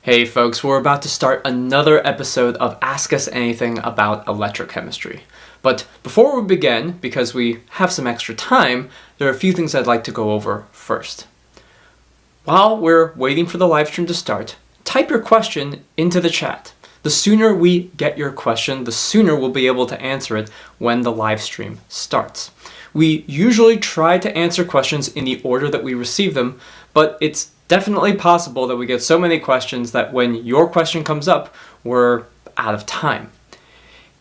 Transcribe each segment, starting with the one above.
Hey folks, we're about to start another episode of Ask Us Anything about electrochemistry. But before we begin, because we have some extra time, there are a few things I'd like to go over first. While we're waiting for the live stream to start, type your question into the chat. The sooner we get your question, the sooner we'll be able to answer it when the live stream starts. We usually try to answer questions in the order that we receive them, but it's definitely possible that we get so many questions that when your question comes up, we're out of time.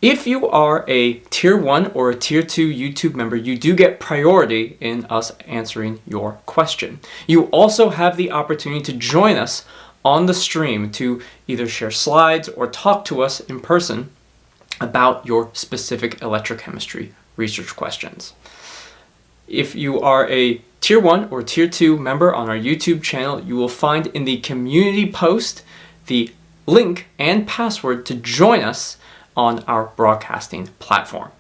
If you are a Tier 1 or a Tier 2 YouTube member, you do get priority in us answering your question. You also have the opportunity to join us on the stream to either share slides or talk to us in person about your specific electrochemistry research questions. If you are a Tier 1 or Tier 2 member on our YouTube channel, you will find in the community post the link and password to join us on our broadcasting platform.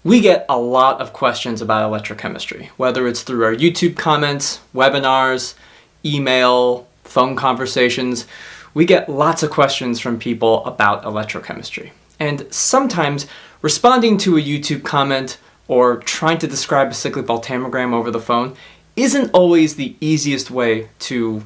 We get a lot of questions about electrochemistry, whether it's through our YouTube comments, webinars, email, phone conversations. We get lots of questions from people about electrochemistry. And sometimes responding to a YouTube comment or trying to describe a cyclic voltammogram over the phone isn't always the easiest way to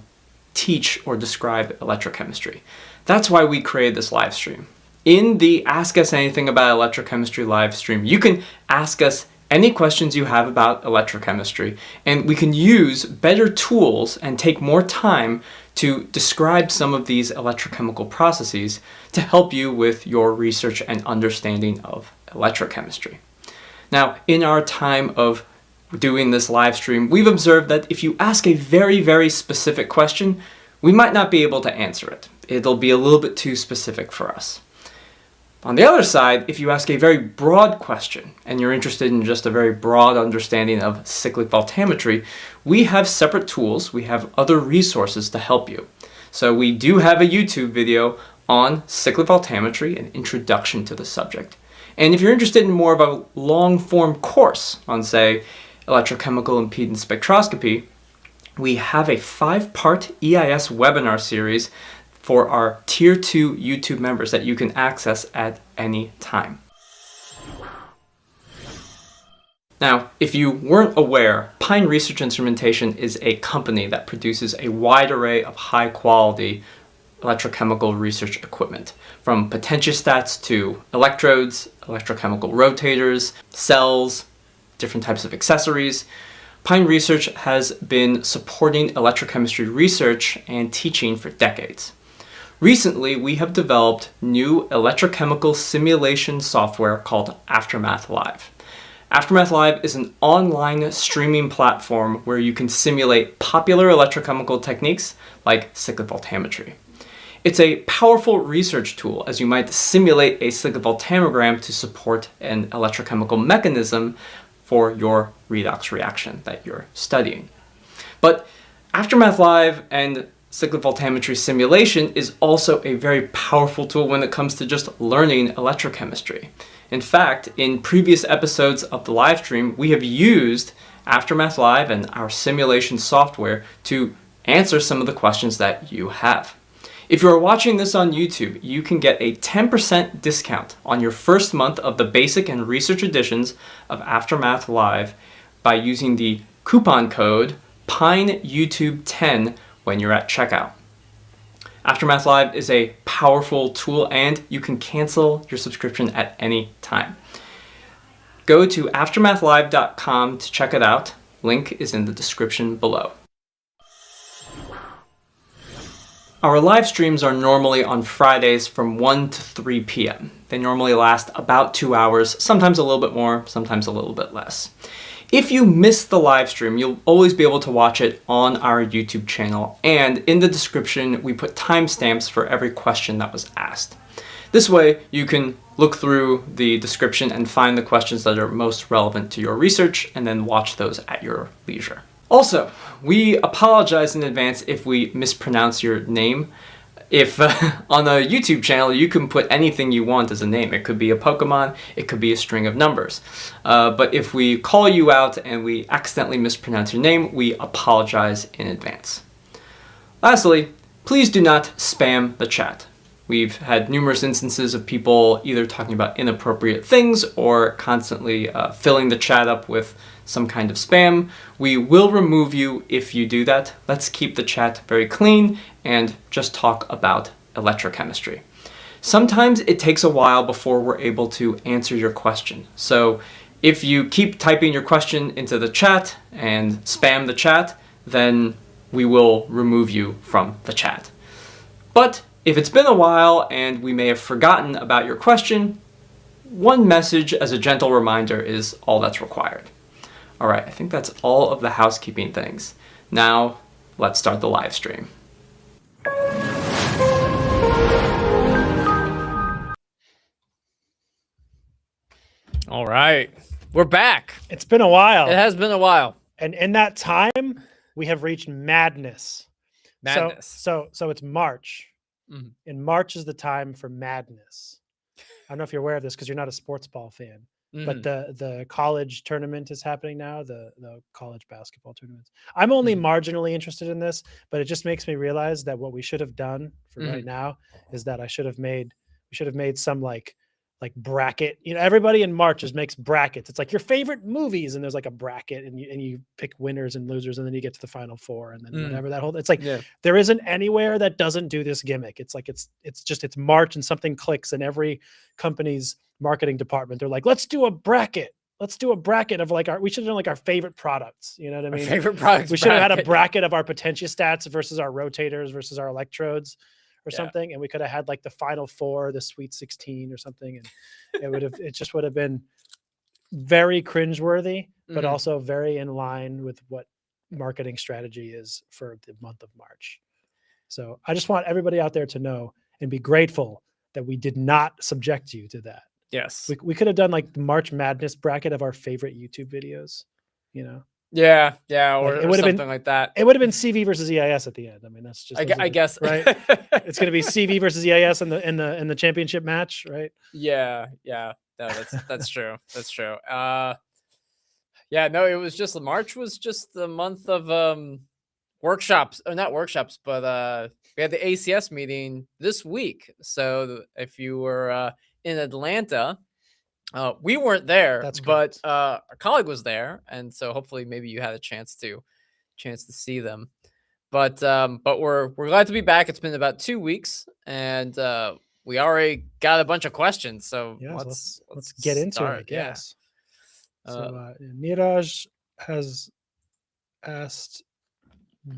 teach or describe electrochemistry. That's why we created this live stream. In the Ask Us Anything About Electrochemistry live stream, you can ask us any questions you have about electrochemistry, and we can use better tools and take more time to describe some of these electrochemical processes to help you with your research and understanding of electrochemistry. Now, in our time of doing this live stream, we've observed that if you ask a very, very specific question, we might not be able to answer it. It'll be a little bit too specific for us. On the other side, if you ask a very broad question and you're interested in just a very broad understanding of cyclic voltammetry, we have separate tools, we have other resources to help you. So we do have a YouTube video on cyclic voltammetry, an introduction to the subject. And if you're interested in more of a long-form course on, say, electrochemical impedance spectroscopy, we have a 5-part EIS webinar series for our Tier 2 YouTube members that you can access at any time. Now, if you weren't aware, Pine Research Instrumentation is a company that produces a wide array of high-quality electrochemical research equipment, from potentiostats to electrodes, electrochemical rotators, cells, different types of accessories. Pine Research has been supporting electrochemistry research and teaching for decades. Recently, we have developed new electrochemical simulation software called Aftermath Live. Aftermath Live is an online streaming platform where you can simulate popular electrochemical techniques like cyclic voltammetry. It's a powerful research tool as you might simulate a cyclic voltammogram to support an electrochemical mechanism for your redox reaction that you're studying. But Aftermath Live and cyclic voltammetry simulation is also a very powerful tool when it comes to just learning electrochemistry. In fact, in previous episodes of the live stream, we have used Aftermath Live and our simulation software to answer some of the questions that you have. If you are watching this on YouTube, you can get a 10% discount on your first month of the basic and research editions of Aftermath Live by using the coupon code PINEYouTube10 when you're at checkout. Aftermath Live is a powerful tool and you can cancel your subscription at any time. Go to aftermathlive.com to check it out. Link is in the description below. Our live streams are normally on Fridays from 1 to 3 p.m. They normally last about 2 hours, sometimes a little bit more, sometimes a little bit less. If you miss the live stream, you'll always be able to watch it on our YouTube channel, and in the description we put timestamps for every question that was asked. This way you can look through the description and find the questions that are most relevant to your research and then watch those at your leisure. Also, we apologize in advance if we mispronounce your name. If on a YouTube channel you can put anything you want as a name. It could be a Pokemon, it could be a string of numbers. But if we call you out and we accidentally mispronounce your name, we apologize in advance. Lastly, please do not spam the chat. We've had numerous instances of people either talking about inappropriate things or constantly filling the chat up with some kind of spam. We will remove you if you do that. Let's keep the chat very clean and just talk about electrochemistry. Sometimes it takes a while before we're able to answer your question. So if you keep typing your question into the chat and spam the chat, then we will remove you from the chat. But if it's been a while and we may have forgotten about your question, one message as a gentle reminder is all that's required. All right, I think that's all of the housekeeping things. Now, let's start the live stream. All right, we're back. It's been a while. It has been a while. And in that time, we have reached madness. Madness. So it's March. Mm-hmm. And March is the time for madness. I don't know if you're aware of this because you're not a sports ball fan. Mm-hmm. But the college tournament is happening now, the college basketball tournaments. I'm only marginally interested in this, but it just makes me realize that what we should have done for right now is that we should have made some like bracket. You know, everybody in March just makes brackets. It's like your favorite movies, and there's like a bracket, and you pick winners and losers, and then you get to the final four, and then whatever that whole. It's like there isn't anywhere that doesn't do this gimmick. It's like it's March and something clicks, and every company's marketing department, they're like, let's do a bracket. Let's do a bracket of like we should have done like our favorite products. You know what I mean? Our favorite products. We should have had a bracket of our potentiostats versus our rotators versus our electrodes or something. And we could have had like the final four, the Sweet 16 or something. And it just would have been very cringeworthy, but also very in line with what marketing strategy is for the month of March. So I just want everybody out there to know and be grateful that we did not subject you to that. Yes. We could have done like the March Madness bracket of our favorite YouTube videos, you know? Yeah. Or, like, or something like that. It would have been CV versus EIS at the end. I mean, that's just I guess right. It's going to be CV versus EIS in the championship match, right? Yeah. No, that's true. That's true. Yeah. No, it was just March was just the month of workshops, or not workshops, but we had the ACS meeting this week. So if you were in Atlanta, we weren't there. That's but a colleague was there, and so hopefully maybe you had a chance to see them. But we're glad to be back. It's been about 2 weeks, and we already got a bunch of questions. So yeah, let's get into it, I guess. Yeah. So Niraj has asked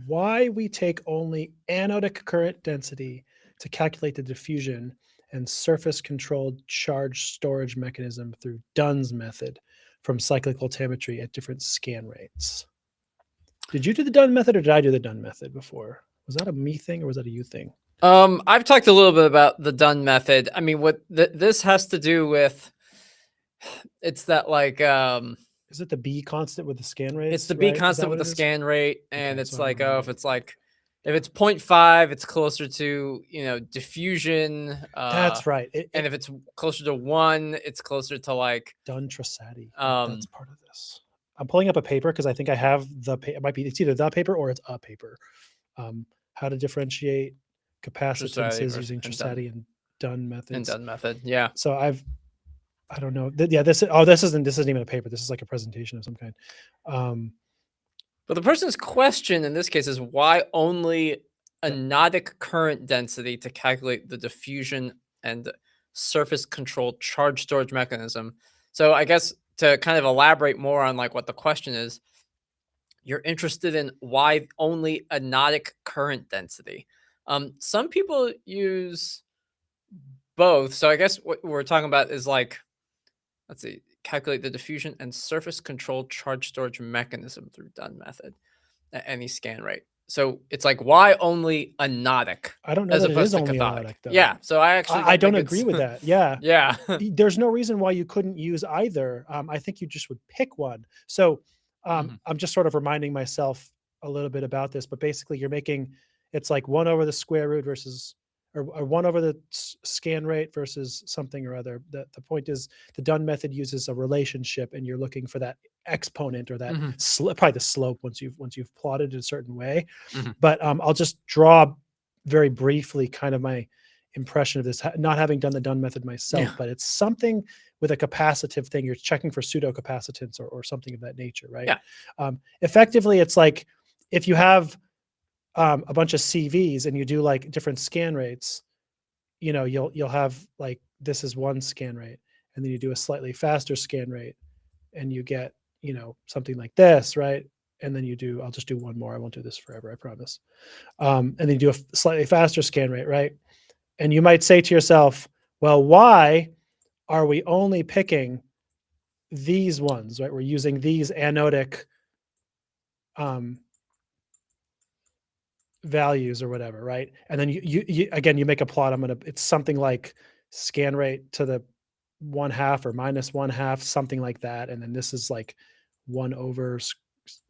why we take only anodic current density to calculate the diffusion and surface-controlled charge storage mechanism through Dunn's method from cyclic voltammetry at different scan rates. Did you do the Dunn method, or did I do the Dunn method before? Was that a me thing, or was that a you thing? I've talked a little bit about the Dunn method. I mean, what this has to do with, it's that like... is it the B constant with the scan rate? It's the B constant with the scan rate, and it's like, if it's 0.5, it's closer to, diffusion. That's right. And if it's closer to 1, it's closer to like Dunn-Trasati. That's part of this. I'm pulling up a paper because I think I have it's either the paper or it's a paper. How to differentiate capacitances using Trasati and Dunn methods. Yeah. So I don't know. This isn't even a paper. This is like a presentation of some kind. But the person's question in this case is why only anodic current density to calculate the diffusion and surface controlled charge storage mechanism. So I guess to kind of elaborate more on like what the question is, you're interested in why only anodic current density. Some people use both. So I guess what we're talking about is like, let's see, calculate the diffusion and surface controlled charge storage mechanism through Dunn method at any scan rate. So it's like, why only anodic? I don't know that it is only anodic, though. Yeah, so I don't agree with that. Yeah. Yeah. There's no reason why you couldn't use either. I think you just would pick one. So I'm just sort of reminding myself a little bit about this, but basically it's like 1 over the square root versus, or 1 over the scan rate versus something or other. The point is the Dunn method uses a relationship, and you're looking for that exponent or that Mhm. probably the slope once you've plotted it a certain way. Mhm. But I'll just draw very briefly kind of my impression of this, not having done the Dunn method myself, Yeah. but it's something with a capacitive thing. You're checking for pseudo capacitance or something of that nature, right? Yeah. Effectively, it's like if you have a bunch of CVs and you do like different scan rates, you'll have like this is one scan rate, and then you do a slightly faster scan rate, and you get something like this, right? And then I'll just do one more. I won't do this forever, I promise. And then you do a slightly faster scan rate, right? And you might say to yourself, well, why are we only picking these ones, right? We're using these anodic values or whatever, right? And then you again, you make a plot. It's something like scan rate to the 1/2 or -1/2, something like that. And then this is like 1 over,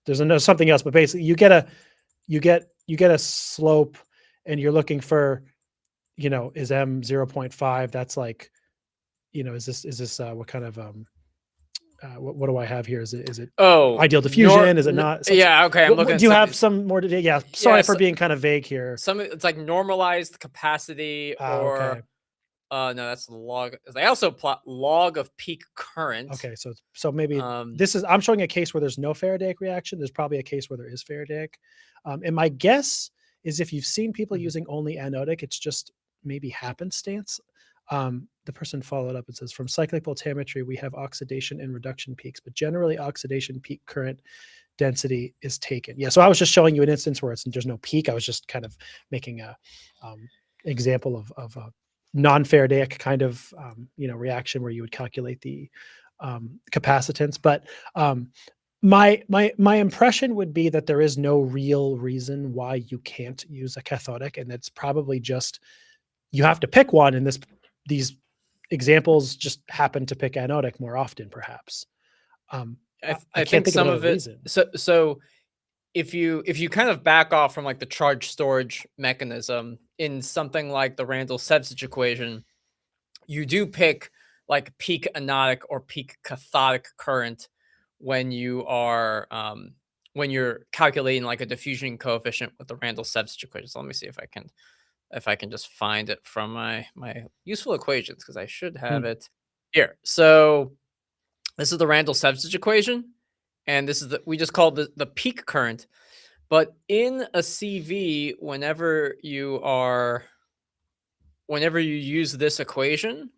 there's something else, but basically you get a slope, and you're looking for, is M 0.5? That's like, is this what kind of what do I have here? Is it Oh, ideal diffusion? Is it not? yeah. Okay, I'm looking Do at you some of have these. some more today? Yeah. Sorry for so- being kind of vague here. It's like normalized capacity, Okay. or no, that's log. They also plot log of peak current. Okay. So maybe Um, I'm showing a case where there's no Faradaic reaction. There's probably a case where there is Faradaic. And my guess is if you've seen people Mhm. using only anodic, it's just maybe happenstance. The person followed up and says, from cyclic voltammetry, we have oxidation and reduction peaks, but generally oxidation peak current density is taken. Yeah. So I was just showing you an instance where there's no peak. I was just kind of making a example of a non-Faradaic kind of reaction where you would calculate the capacitance. But my impression would be that there is no real reason why you can't use a cathodic, and it's probably just you have to pick one, and these examples just happen to pick anodic more often, perhaps. I I can't think think of some another of it. reason. So if you kind of back off from like the charge storage mechanism in something like the Randall-Sevcich equation, you do pick like peak anodic or peak cathodic current when you're calculating like a diffusion coefficient with the Randall-Sevcich equation. So let me see if I can just find it from my useful equations, because I should have it here. So this is the Randall-Sevcich equation, and this is we just call the peak current. But in a CV, whenever you use this equation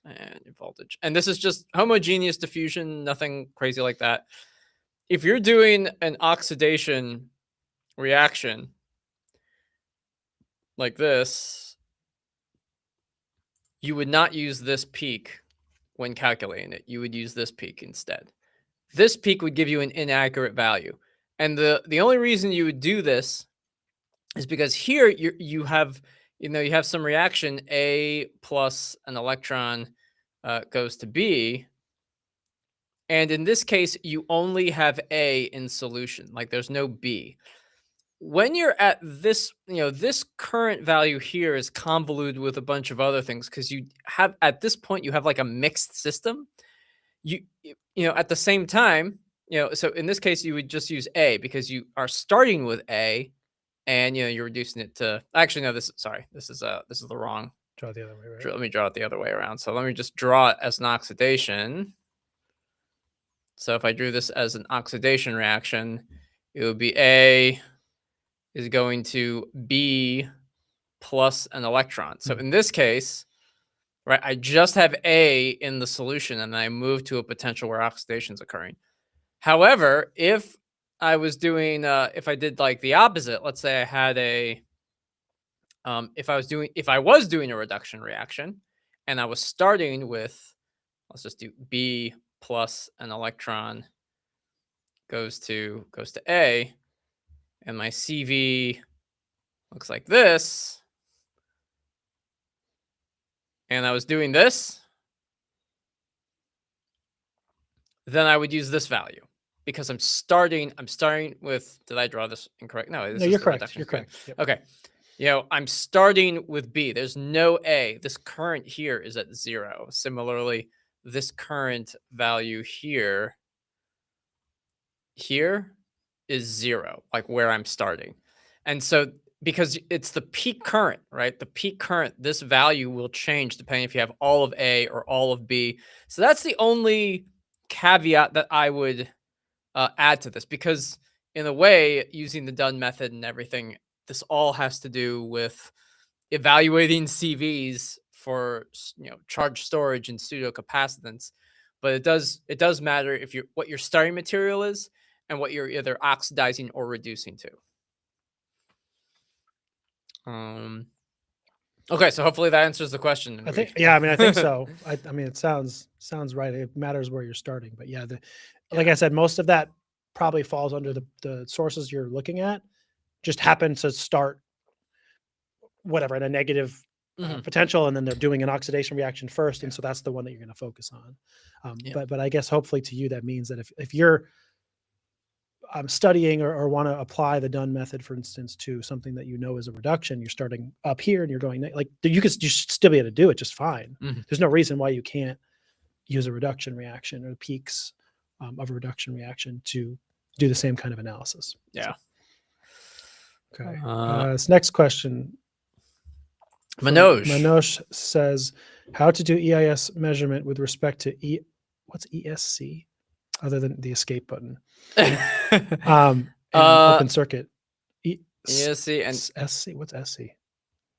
and voltage, and this is just homogeneous diffusion, nothing crazy like that. If you're doing an oxidation reaction like this, you would not use this peak when calculating it. You would use this peak instead. This peak would give you an inaccurate value. And the only reason you would do this is because here you have some reaction. A plus an electron goes to B. And in this case, you only have A in solution. Like there's no B. When you're at this, this current value here is convoluted with a bunch of other things, because you have, at this point, you have like a mixed system. At the same time, so in this case, you would just use A because you are starting with A, and you're reducing it to, actually, no, this is the wrong. Draw the other way, right? Let me draw it the other way around. So let me just draw it as an oxidation. So if I drew this as an oxidation reaction, it would be A is going to B plus an electron. So in this case, right, I just have A in the solution, and then I move to a potential where oxidation is occurring. However, if I was doing, if I did like the opposite, let's say I had if I was doing a reduction reaction, and I was starting with, let's just do B plus an electron goes to A, and my CV looks like this, and I was doing this, then I would use this value, because I'm starting with, did I draw this incorrect? No, this No, is you're the correct. reduction. You're correct. Yep. Okay. I'm starting with B. There's no A. This current here is at 0. Similarly, this current value here here is 0, like where I'm starting. And so because it's the peak current, right? The peak current, this value will change depending if you have all of A or all of B. So that's the only caveat that I would add to this, because in a way, using the Dunn method and everything, this all has to do with evaluating CVs for charge storage and pseudo capacitance. But it does matter if what your starting material is and what you're either oxidizing or reducing to. Okay, so hopefully that answers the question. I think, yeah, I mean, I think so. I mean, it sounds right. It matters where you're starting, but yeah, like I said, most of that probably falls under the sources you're looking at. Just happen to start whatever at a negative potential, and then they're doing an oxidation reaction first, and so that's the one that you're going to focus on. But I guess hopefully to you that means that if you're studying or want to apply the Dunn method, for instance, to something that you know is a reduction, you're starting up here and you're going like you should still be able to do it just fine. There's no reason why you can't use a reduction reaction or the peaks of a reduction reaction to do the same kind of analysis. Yeah. So, okay. This next question. Manoj says, how to do EIS measurement with respect to what's ESC other than the escape button? And open circuit. ESC and SC. What's SC?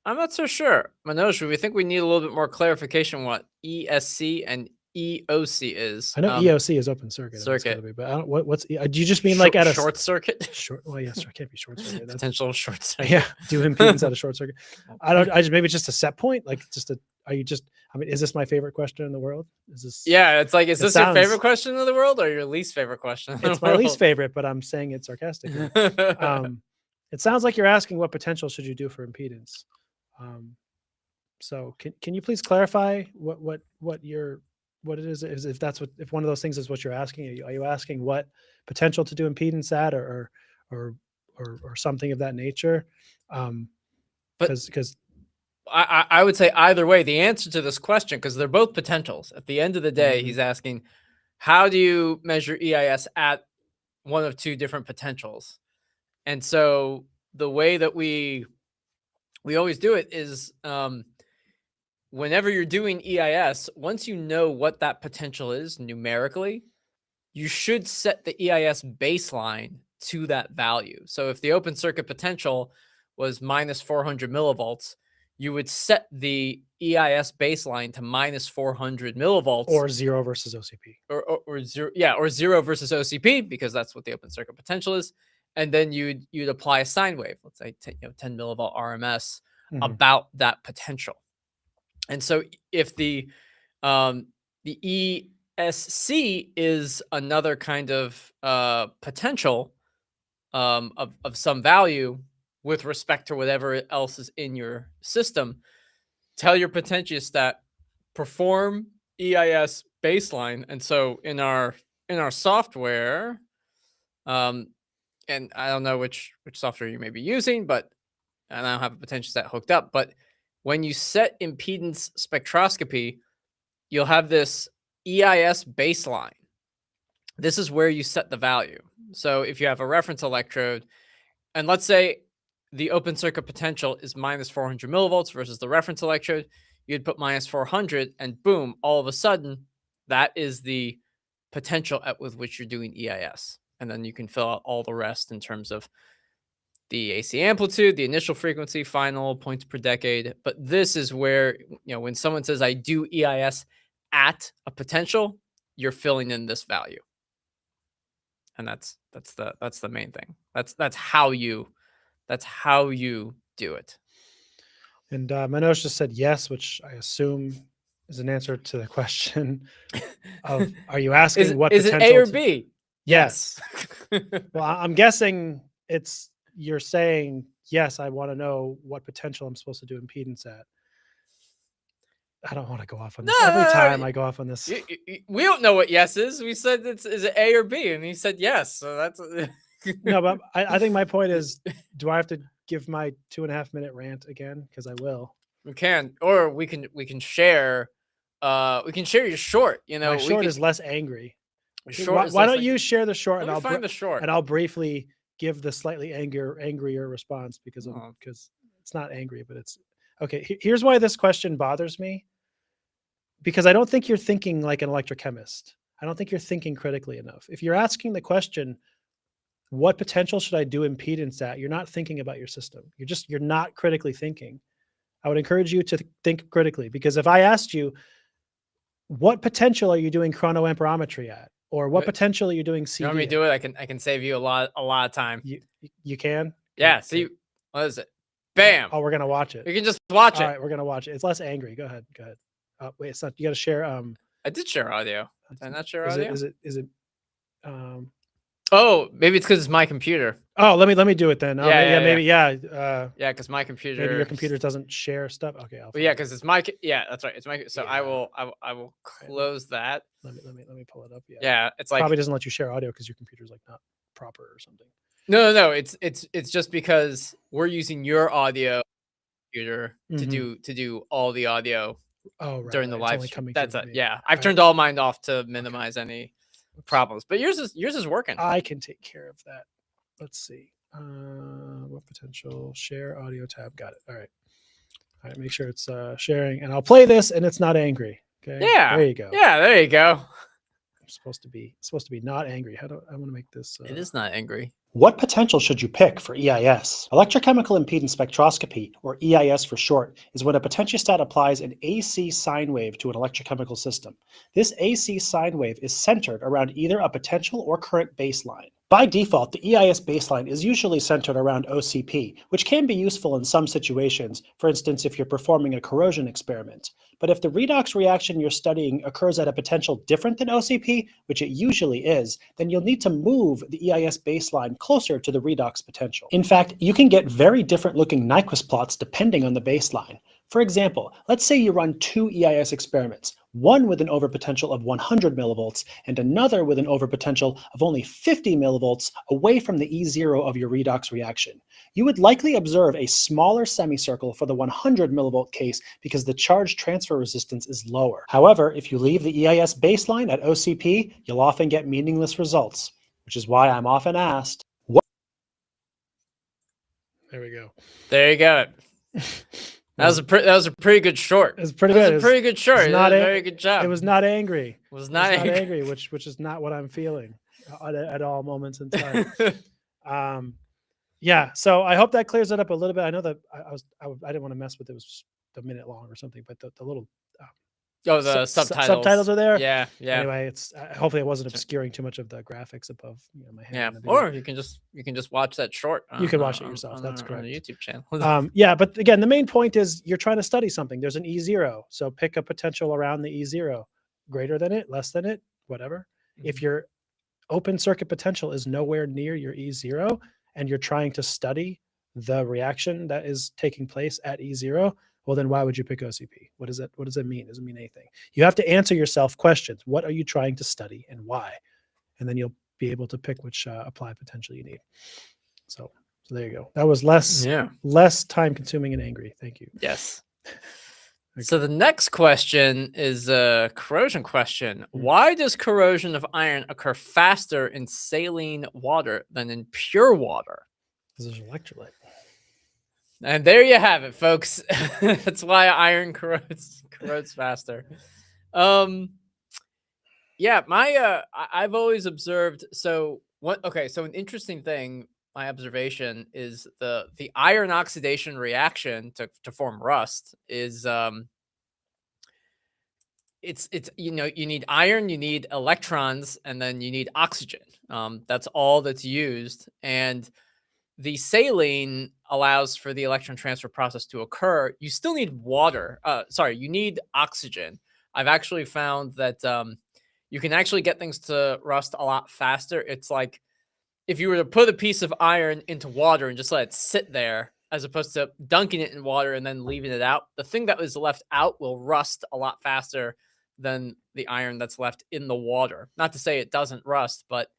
I'm not so sure. Manoj, we think we need a little bit more clarification what ESC and EOC is. I know EOC is open circuit. But I don't, what's do you just mean like at a short circuit? Well, yes, it can't be short circuit. Potential short circuit. Yeah, do impedance at a short circuit. I just maybe it's just a set point, like just a. Are you just? I mean, is this my favorite question in the world? Is this? Yeah, it's like, is this your favorite question in the world or your least favorite question? It's my least favorite, but I'm saying it sarcastically. It sounds like you're asking what potential should you do for impedance. So can you please clarify what it is if one of those things is what you're asking? Are you asking what potential to do impedance at or something of that nature? Because I would say either way, the answer to this question, because they're both potentials. At the end of the day, he's asking, how do you measure EIS at one of two different potentials? And so the way that we always do it is whenever you're doing EIS, once you know what that potential is numerically, you should set the EIS baseline to that value. So if the open circuit potential was minus 400 millivolts, you would set the EIS baseline to minus 400 millivolts. Or 0 versus OCP. Or 0, yeah, or 0 versus OCP, because that's what the open circuit potential is. And then you'd apply a sine wave, let's say 10 millivolt RMS, about that potential. And so if the ESC is another kind of potential of some value with respect to whatever else is in your system, tell your potentiostat perform EIS baseline. And so in our software, and I don't know which software you may be using, but and I don't have a potentiostat hooked up, but when you set impedance spectroscopy, you'll have this EIS baseline. This is where you set the value. So if you have a reference electrode, and let's say the open circuit potential is minus 400 millivolts versus the reference electrode, you'd put minus 400, and boom, all of a sudden, that is the potential with which you're doing EIS. And then you can fill out all the rest in terms of the AC amplitude, the initial frequency, final points per decade. But this is where, when someone says I do EIS at a potential, you're filling in this value. And that's the main thing. That's how you do it. And Manoj just said yes, which I assume is an answer to the question of, are you asking what potential? Is it A or B? Yes. Well, I'm guessing you're saying, yes, I want to know what potential I'm supposed to do impedance at. I don't want to go off on this. Every time I go off on this. We don't know what yes is. We said is it A or B? And he said yes. So that's... No, but I think my point is, do I have to give my 2.5-minute rant again? Because I will. We can, or we can share. We can share your short. My short is less angry. Short is Why less don't like- you share the short, Let and me find the short. I'll briefly give the slightly angrier response because Oh. it's not angry, but it's okay. Here's why this question bothers me. Because I don't think you're thinking like an electrochemist. I don't think you're thinking critically enough. If you're asking the question, what potential should I do impedance at? You're not thinking about your system. You're not critically thinking. I would encourage you to think critically, because if I asked you, what potential are you doing chronoamperometry at? Or what Wait. potential are you doing CV? You want me to do it? I can save you a lot of time. You can? Yeah. Okay. See, what is it? Bam. Oh, we're gonna watch it. You can just watch All it. right, we're gonna watch it. It's less angry. Go ahead. Wait, it's not. You got to share. I did share audio. Did I not share audio? Is it? Oh, maybe it's because it's my computer. Oh, let me do it then. Maybe. Yeah, because my computer. Maybe your computer doesn't share stuff. Okay, Well, yeah, because it's my. Yeah, that's right. It's my. So Yeah. I will close that. Let me pull it up. Yeah. Yeah, it's like Probably doesn't let you share audio because your computer's like not proper or something. no. It's just because we're using your audio computer Mhm. to do all the audio Oh, right. during the It's live only stream. coming That's through it. me. Yeah, I've All turned all mine off to minimize any problems. But yours is working. I can take care of that. Let's see. What potential? Share audio tab. Got it. All right. Make sure it's sharing, and I'll play this, and it's not angry. Okay. Yeah. There you go. Yeah, there you go. I'm supposed to be not angry. I want to make this. It is not angry. What potential should you pick for EIS? Electrochemical impedance spectroscopy, or EIS for short, is when a potentiostat applies an AC sine wave to an electrochemical system. This AC sine wave is centered around either a potential or current baseline. By default, the EIS baseline is usually centered around OCP, which can be useful in some situations, for instance if you're performing a corrosion experiment. But if the redox reaction you're studying occurs at a potential different than OCP, which it usually is, then you'll need to move the EIS baseline closer to the redox potential. In fact, you can get very different looking Nyquist plots depending on the baseline. For example, let's say you run two EIS experiments, one with an overpotential of 100 millivolts and another with an overpotential of only 50 millivolts away from the E0 of your redox reaction. You would likely observe a smaller semicircle for the 100 millivolt case because the charge transfer resistance is lower. However, if you leave the EIS baseline at OCP, you'll often get meaningless results, which is why I'm often asked, There we go. There you go. That was a pretty good short. It's pretty That good. was a pretty good short. it's You not did a a- very good job. It was not angry. Was It's not not angry. angry, which is not what I'm feeling at all moments in time. Yeah, so I hope that clears it up a little bit. I know that I didn't want to mess with it. It was just a minute long or something, but the little Oh, the subtitles are there. Yeah. Anyway, it's hopefully it wasn't obscuring too much of the graphics above my head. Yeah. in the video. Or you can just watch that short. You can watch it yourself, that's on correct. the YouTube channel. Yeah, but again, the main point is you're trying to study something. There's an E0, so pick a potential around the E0, greater than it, less than it, whatever. If your open circuit potential is nowhere near your E0 and you're trying to study the reaction that is taking place at E0, well, then why would you pick OCP? What does that mean? It doesn't mean anything. You have to answer yourself questions. What are you trying to study and why? And then you'll be able to pick which applied potential you need. So there you go. That was less time consuming and angry. Thank you. Yes. Okay. So the next question is a corrosion question. Why does corrosion of iron occur faster in saline water than in pure water? Because there's an electrolyte. And there you have it, folks. That's why iron corrodes faster. Yeah, I've always observed. So an interesting thing, my observation is the iron oxidation reaction to form rust is it's you need iron, you need electrons, and then you need oxygen. That's all that's used, and the saline allows for the electron transfer process to occur. You still need water. You need oxygen. I've actually found that you can actually get things to rust a lot faster. It's like if you were to put a piece of iron into water and just let it sit there, as opposed to dunking it in water and then leaving it out, the thing that was left out will rust a lot faster than the iron that's left in the water. Not to say it doesn't rust, but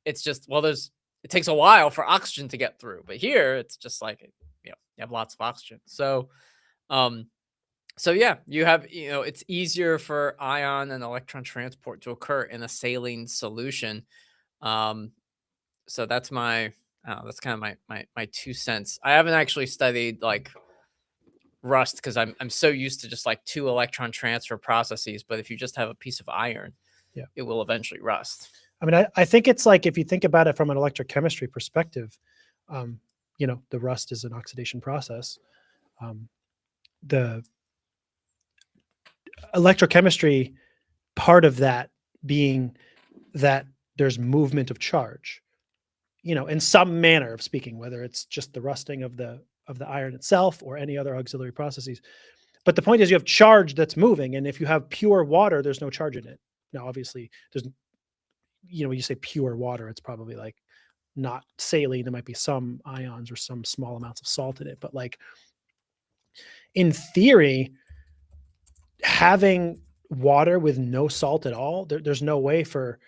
it's just, it takes a while for oxygen to get through. But here it's just like, you have lots of oxygen. So So yeah, you have, it's easier for ion and electron transport to occur in a saline solution. Um, so that's that's kind of my 2 cents. I haven't actually studied like rust because I'm so used to just like 2 electron transfer processes. But if you just have a piece of iron, Yeah. it will eventually rust. I mean, I think it's like, if you think about it from an electrochemistry perspective, the rust is an oxidation process. The electrochemistry part of that being that there's movement of charge, in some manner of speaking, whether it's just the rusting of the iron itself or any other auxiliary processes. But the point is, you have charge that's moving, and if you have pure water, there's no charge in it. Now, obviously, there's, when you say pure water, it's probably like not saline. There might be some ions or some small amounts of salt in it, but like in theory, having water with no salt at all, there's no way for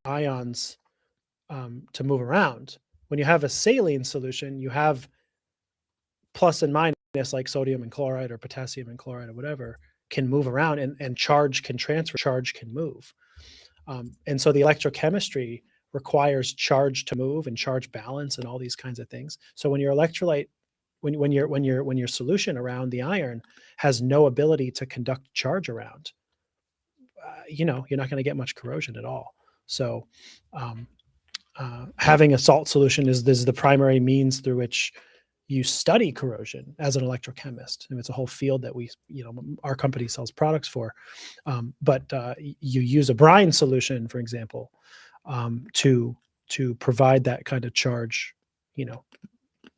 ions to move around. When you have a saline solution, you have plus and minus, like sodium and chloride or potassium and chloride or whatever, can move around, and charge can transfer, charge can move. And so the electrochemistry requires charge to move and charge balance and all these kinds of things. So when your electrolyte, when your solution around the iron has no ability to conduct charge around, you're not going to get much corrosion at all. So having a salt solution is the primary means through which you study corrosion as an electrochemist. And it's a whole field that our company sells products for. But you use a brine solution, for example, to provide that kind of charge,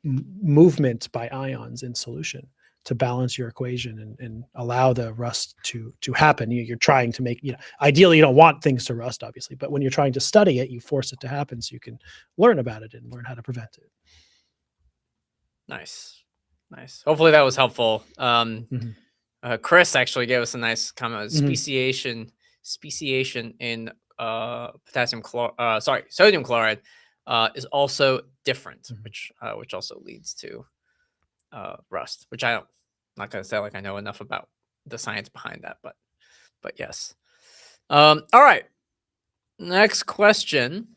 movement by ions in solution to balance your equation and allow the rust to happen. You're trying to make, ideally you don't want things to rust, obviously, but when you're trying to study it, you force it to happen so you can learn about it and learn how to prevent it. Nice. Hopefully that was helpful. Mhm. Chris actually gave us a nice comment. Mhm. Speciation in sodium chloride is also different, which also leads to rust. Which I'm not gonna say like I know enough about the science behind that, but yes. All right. Next question.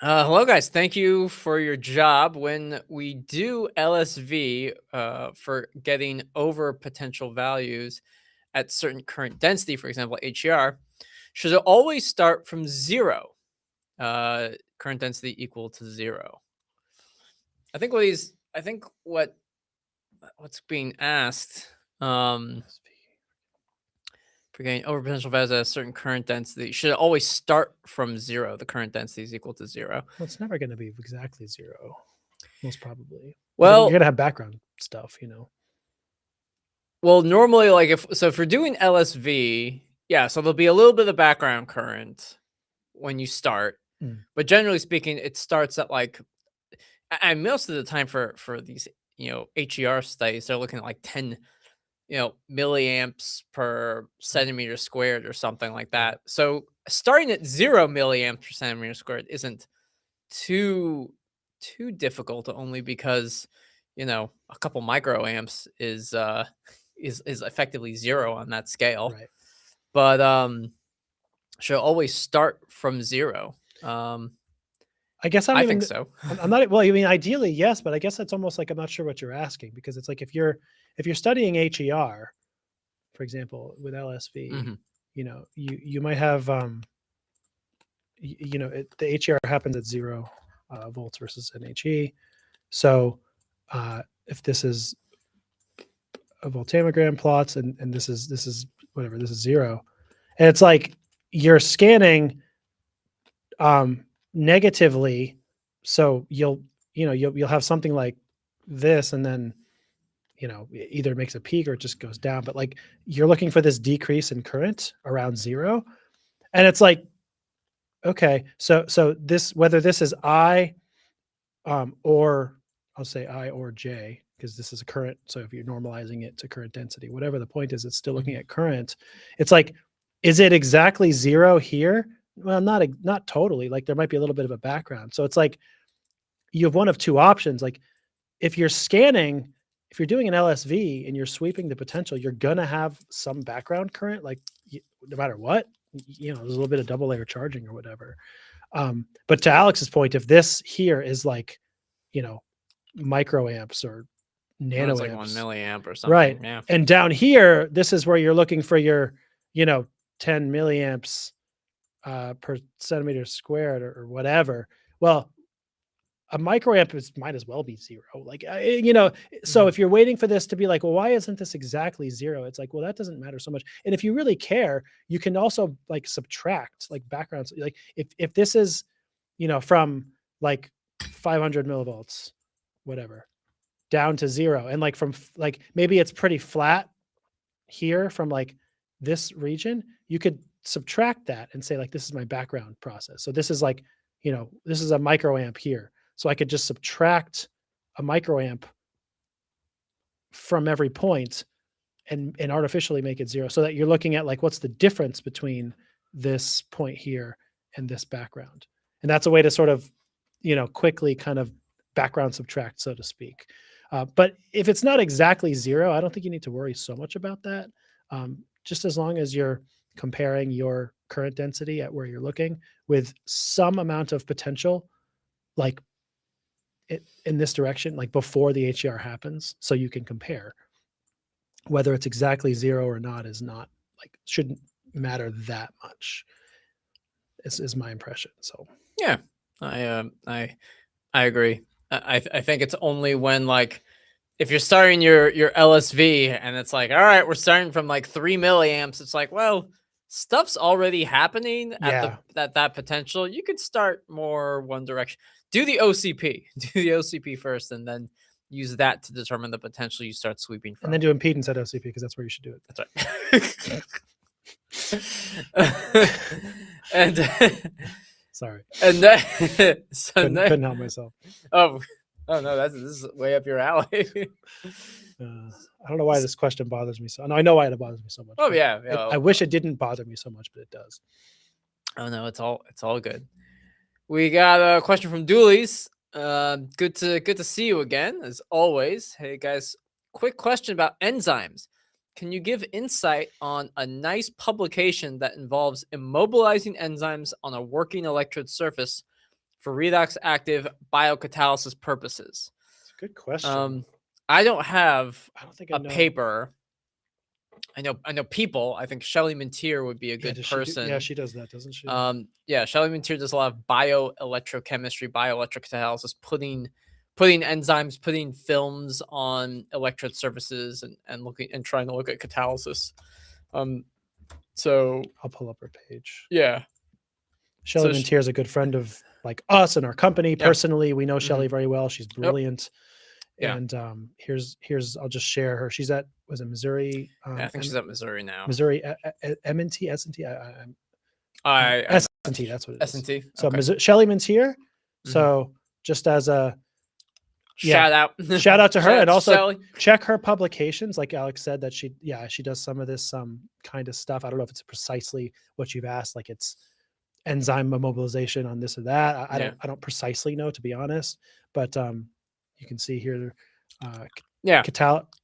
Hello, guys. Thank you for your job. When we do LSV for getting overpotential values at certain current density, for example, HER, should it always start from 0? Current density equal to 0. I think what's being asked, for getting overpotential values at a certain current density, should it always start from 0? The current density is equal to 0. Well, it's never going to be exactly 0, most probably. Well, you're going to have background stuff, Well, normally, like if we're doing LSV, yeah, so there'll be a little bit of background current when you start, but generally speaking, it starts at like, and most of the time for these HER studies, they're looking at like 10 milliamps per centimeter squared or something like that. So starting at 0 milliamps per centimeter squared isn't too difficult, only because a couple microamps is effectively 0 on that scale. Right. But should always start from 0. I guess I think so. I'm not. Well, I mean, ideally, yes, but I guess that's almost like I'm not sure what you're asking, because it's like if you're studying HER, for example, with LSV, you might have the HER happens at 0 volts versus an HE. So if this is a voltammogram plots and this is whatever, this is 0, and it's like you're scanning negatively, so you'll have something like this, and then either makes a peak or it just goes down, but like you're looking for this decrease in current around 0, and it's like, okay, so this, whether this is I or I'll say I or J, because this is a current, so if you're normalizing it to current density, whatever the point is, it's still looking at current. It's like, is it exactly 0 here? Well, not totally. Like there might be a little bit of a background. So it's like you have one of two options. Like if you're scanning, if you're doing an LSV and you're sweeping the potential, you're gonna have some background current, like no matter what, there's a little bit of double layer charging or whatever. But to Alex's point, if this here is like, microamps or Well, it's like 1 nanoamps, milliamp or something. right? Yeah. And down here, this is where you're looking for your, 10 milliamps per centimeter squared or whatever. Well, a microamp might as well be 0. Like, so if you're waiting for this to be like, well, why isn't this exactly 0? It's like, well, that doesn't matter so much. And if you really care, you can also like subtract like backgrounds. Like if this is, from like 500 millivolts, whatever, down to 0. And like from like, maybe it's pretty flat here from like this region, you could subtract that and say like, this is my background process. So this is like, this is a microamp here. So I could just subtract a microamp from every point and artificially make it 0, so that you're looking at like, what's the difference between this point here and this background. And that's a way to sort of, quickly kind of background subtract, so to speak. But if it's not exactly 0, I don't think you need to worry so much about that. Just as long as you're comparing your current density at where you're looking with some amount of potential, like in this direction, like before the HER happens, so you can compare. Whether it's exactly 0 or not is not like, shouldn't matter that much. Is my impression. So Yeah, I agree. I think it's only when like, if you're starting your LSV and it's like, all right, we're starting from like 3 milliamps. It's like, well, stuff's already happening at that potential. You could start more one direction. Do the OCP first, and then use that to determine the potential you start sweeping from. And then do impedance at OCP, because that's where you should do it. That's right. And sorry, and then couldn't help myself. Oh no, this is way up your alley. I don't know why this question bothers me so. No, I know why it bothers me so much. Oh yeah, I wish it didn't bother me so much, but it does. Oh no, it's all good. We got a question from Doolies. Good to see you again, as always. Hey guys, quick question about enzymes. Can you give insight on a nice publication that involves immobilizing enzymes on a working electrode surface for redox active biocatalysis purposes? It's a good question. I don't think I a paper. I know people. I think Shelley Mintier would be a good person. She does that, doesn't she? Shelley Mintier does a lot of bioelectrochemistry, bioelectrocatalysis, putting enzymes, putting films on electrode surfaces, and trying to look at catalysis. So I'll pull up her page. Yeah, Shelley Mintier is a good friend of like us and our company. Personally, we know Shelley very well. She's brilliant. Yeah. And here's I'll just share her. She's at, was it Missouri? I think she's at Missouri now. Missouri M&T, S&T. S&T, that's what it is. S&T. So okay. Shelley Mintier. So just as a shout out to her, and also Shelley. Check her publications. Like Alex said, that she does some of this kind of stuff. I don't know if it's precisely what you've asked, like it's enzyme immobilization on this or that. I don't precisely know, to be honest, but you can see here,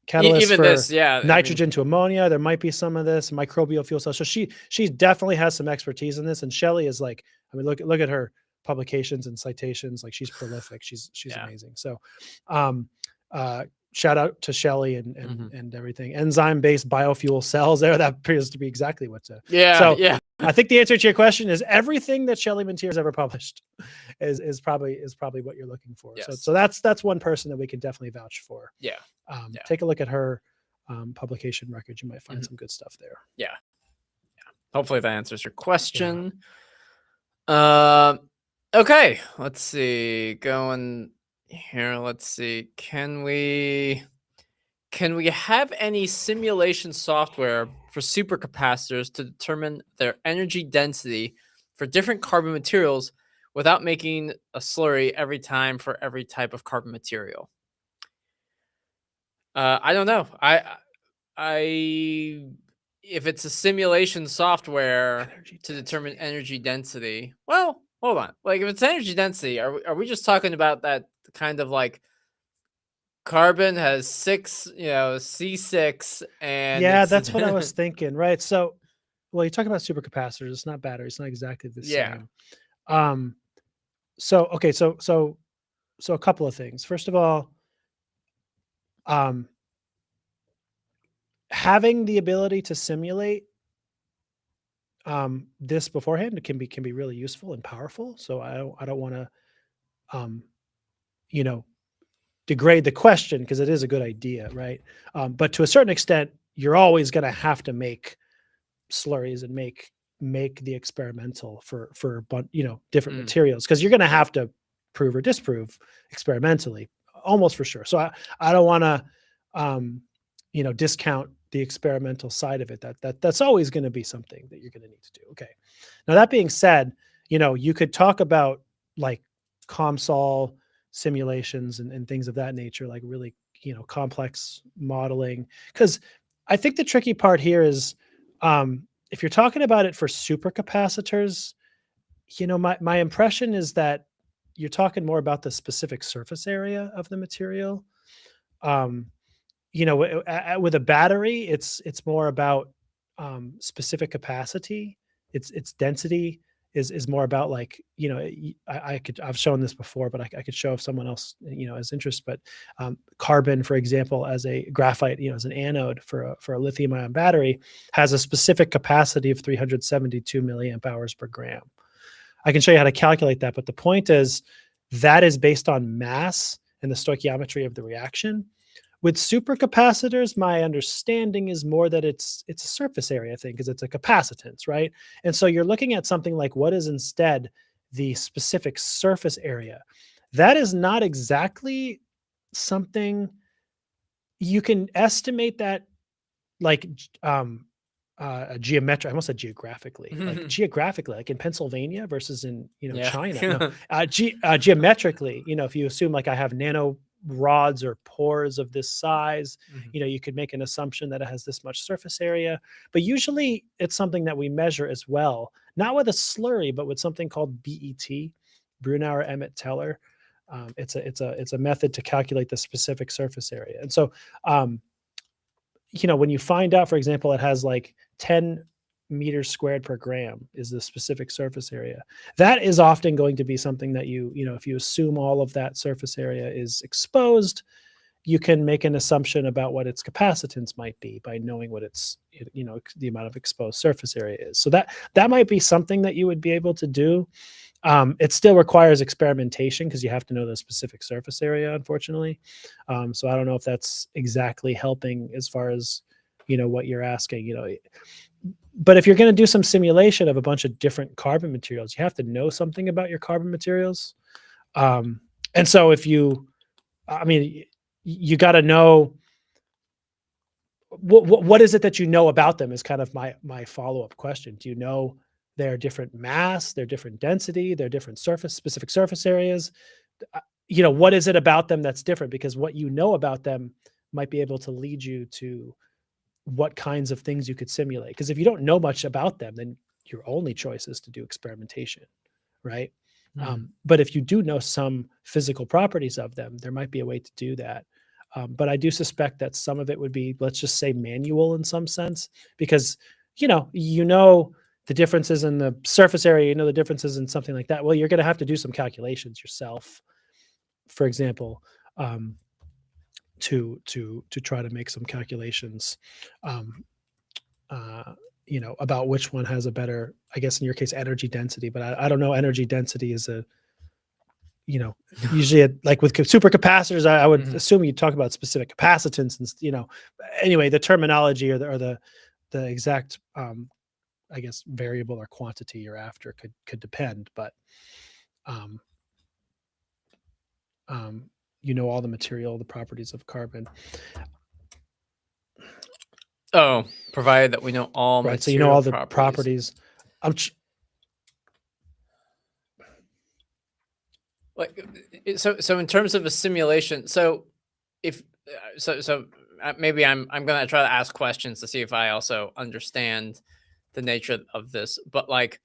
catalyst even for this, nitrogen to ammonia. There might be some of this microbial fuel cells. So she definitely has some expertise in this. And Shelley is like, I mean, look at her publications and citations. Like, she's prolific. She's amazing. So, shout out to Shelley and everything. Enzyme-based biofuel cells there. That appears to be exactly what to. I think the answer to your question is everything that Shelley Mintier has ever published is probably what you're looking for. Yes. So that's one person that we can definitely vouch for. Take a look at her publication record. You might find some good stuff there. Yeah. Hopefully that answers your question. Okay, let's see. Going here, let's see. Can we have any simulation software for supercapacitors to determine their energy density for different carbon materials without making a slurry every time for every type of carbon material? I don't know. If it's a simulation software to determine energy density, well, hold on. Like, if it's energy density, are we just talking about that kind of like carbon has 6, C6, and Yeah, it's that's what I was thinking, right? So, well, you're talking about supercapacitors. It's not batteries. It's not exactly the Yeah. same. So okay, so a couple of things. First of all, having the ability to simulate this beforehand can be really useful and powerful. So I don't want to you know degrade the question, because it is a good idea, right? But to a certain extent, you're always going to have to make slurries and make the experimental for different materials, because you're going to have to prove or disprove experimentally, almost for sure. So I don't want to discount the experimental side of it. That's always going to be something that you're going to need to do. Okay. Now that being said, you could talk about like COMSOL simulations and things of that nature, like really complex modeling, because I think the tricky part here is if you're talking about it for supercapacitors, my impression is that you're talking more about the specific surface area of the material. With a battery, it's more about specific capacity. Its density is more about like I've shown this before, but I could show if someone else has interest. But carbon, for example, as a graphite, as an anode for a lithium ion battery, has a specific capacity of 372 milliamp hours per gram. I can show you how to calculate that, but the point is that is based on mass and the stoichiometry of the reaction. With supercapacitors, my understanding is more that it's a surface area thing, because it's a capacitance, right? And so you're looking at something like what is instead the specific surface area. That is not exactly something you can estimate that like geometric. I almost said geographically, like geographically, like in Pennsylvania versus in China. No, geometrically, if you assume like I have nano rods or pores of this size, you could make an assumption that it has this much surface area. But usually it's something that we measure as well, not with a slurry, but with something called BET, Brunauer Emmett Teller. It's a method to calculate the specific surface area. And so when you find out, for example, it has like 10 meters squared per gram is the specific surface area, that is often going to be something that if you assume all of that surface area is exposed, you can make an assumption about what its capacitance might be by knowing what its the amount of exposed surface area is. So that might be something that you would be able to do. It still requires experimentation, because you have to know the specific surface area, unfortunately. So I don't know if that's exactly helping as far as what you're asking. But if you're going to do some simulation of a bunch of different carbon materials, you have to know something about your carbon materials. And so you got to know what is it that you know about them is kind of my follow-up question. Do you know their different mass, their different density, their different specific surface areas? What is it about them that's different? Because what you know about them might be able to lead you to what kinds of things you could simulate. Because if you don't know much about them, then your only choice is to do experimentation, right? But if you do know some physical properties of them, there might be a way to do that. But I do suspect that some of it would be, let's just say, manual in some sense, because the differences in the surface area, the differences in something like that. Well, you're going to have to do some calculations yourself, for example, to try to make some calculations, about which one has a better, I guess in your case, energy density. But I don't know. Energy density is usually like with supercapacitors, I would assume you talk about specific capacitance and anyway, the terminology or the exact I guess variable or quantity you're after could depend, but all the material, the properties of carbon. Oh, provided that we know all right. So material all the properties. So in terms of a simulation, so if maybe I'm going to try to ask questions to see if I also understand the nature of this, but like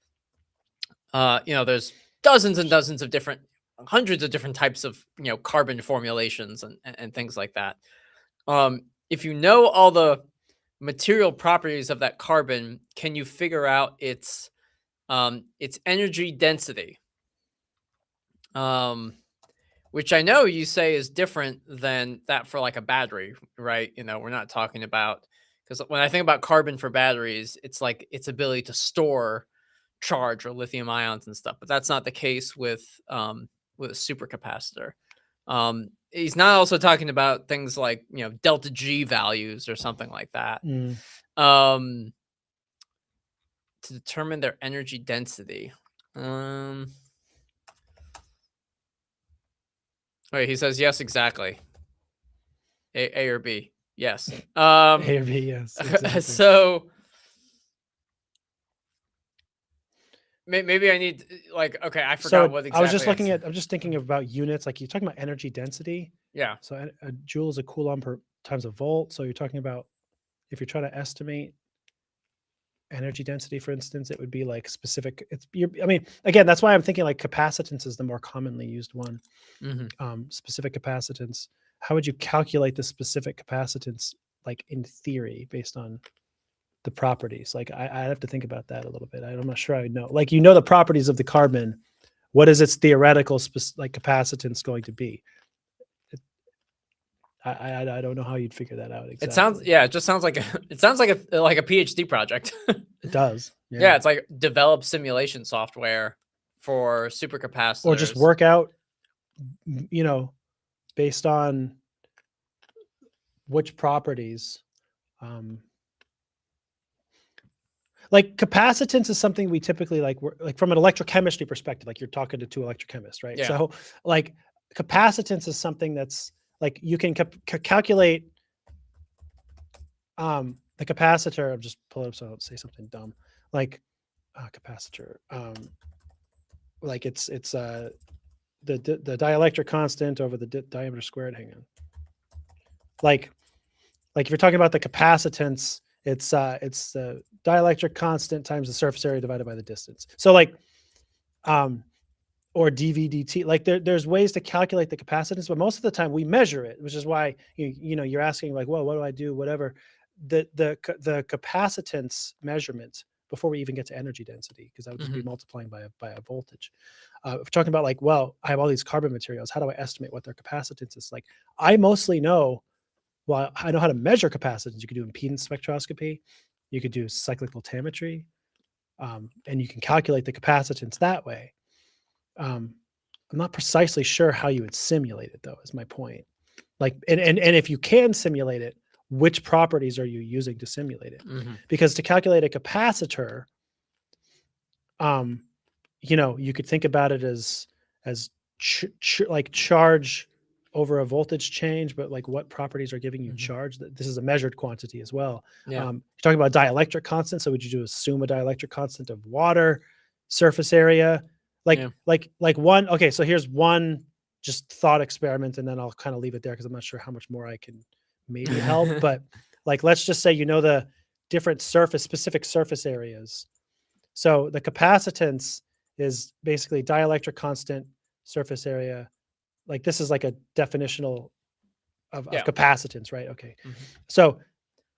there's dozens and dozens of different hundreds of different types of carbon formulations and things like that. If you know all the material properties of that carbon, can you figure out its energy density? Which I know you say is different than that for like a battery, right? We're not talking about, because when I think about carbon for batteries, it's like its ability to store charge or lithium ions and stuff, but that's not the case with a supercapacitor. He's not also talking about things like delta G values or something like that. To determine their energy density. Wait, he says yes, exactly. A or B, yes. A or B, yes. Exactly. So maybe I need okay, I forgot what exactly. I was just looking at. I'm just thinking about units. Like you're talking about energy density. Yeah. So a joule is a coulomb per times a volt. So you're talking about, if you're trying to estimate energy density, for instance, it would be like specific. I mean, again, that's why I'm thinking like capacitance is the more commonly used one. Specific capacitance. How would you calculate the specific capacitance, like in theory, based on the properties? Like I have to think about that a little bit. I'm not sure I know. Like the properties of the carbon. What is its theoretical capacitance going to be? I don't know how you'd figure that out exactly. It just sounds like a PhD project. It does. Yeah, it's like develop simulation software for supercapacitors, or just work out, based on which properties. Like capacitance is something we typically like from an electrochemistry perspective, like you're talking to two electrochemists, right? Yeah. So like capacitance is something that's like you can calculate the capacitor. I'm just pulling up so I don't say something dumb. Like capacitor, like it's the dielectric constant over the diameter squared. Hang on. Like if you're talking about the capacitance, it's the dielectric constant times the surface area divided by the distance. So like, or dV/dt. Like there's ways to calculate the capacitance, but most of the time we measure it, which is why you're asking like, well, what do I do? Whatever. The capacitance measurement before we even get to energy density, because that would just be multiplying by a voltage. If we're talking about like, well, I have all these carbon materials. How do I estimate what their capacitance is? Like I mostly know. Well, I know how to measure capacitance. You could do impedance spectroscopy. You could do cyclic voltammetry, and you can calculate the capacitance that way. I'm not precisely sure how you would simulate it, though, is my point. Like, and if you can simulate it, which properties are you using to simulate it? Because to calculate a capacitor, you could think about it as like charge over a voltage change, but like what properties are giving you charge? This is a measured quantity as well. Yeah. You're talking about dielectric constant. So would you assume a dielectric constant of water, surface area? Like one, okay, so here's one just thought experiment, and then I'll kind of leave it there because I'm not sure how much more I can maybe help. But like, let's just say, the different specific surface areas. So the capacitance is basically dielectric constant, surface area. Like this is like a definitional of capacitance, right? Okay. So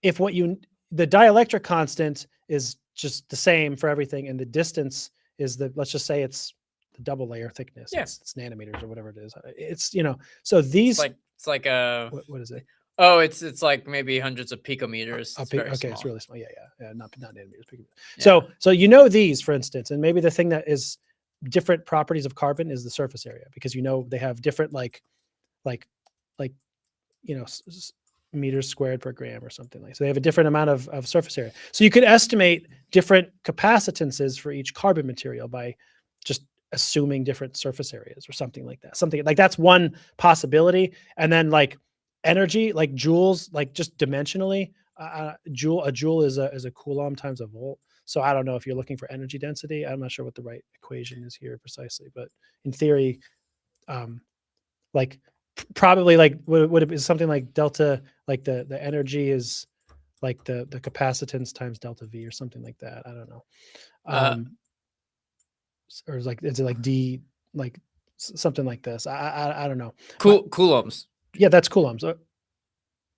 if the dielectric constant is just the same for everything, and the distance is let's just say it's the double layer thickness. Yeah. It's nanometers or whatever it is. It's, so these, it's like a, what is it? Oh, it's like maybe hundreds of picometers. Okay, small. it's really small. Yeah. Not nanometers. Yeah. So these, for instance, and maybe the thing that is different properties of carbon is the surface area, because they have different meters squared per gram or something like. So they have a different amount of surface area. So you could estimate different capacitances for each carbon material by just assuming different surface areas or something like that. Something like that's one possibility. And then like energy, like joules, like just dimensionally, a joule is a coulomb times a volt. So I don't know if you're looking for energy density. I'm not sure what the right equation is here precisely, but in theory, probably like would it be something like delta, like the energy is like the capacitance times delta V or something like that. I don't know. Or is it like D, like something like this. I don't know. Coulombs. Yeah, that's coulombs.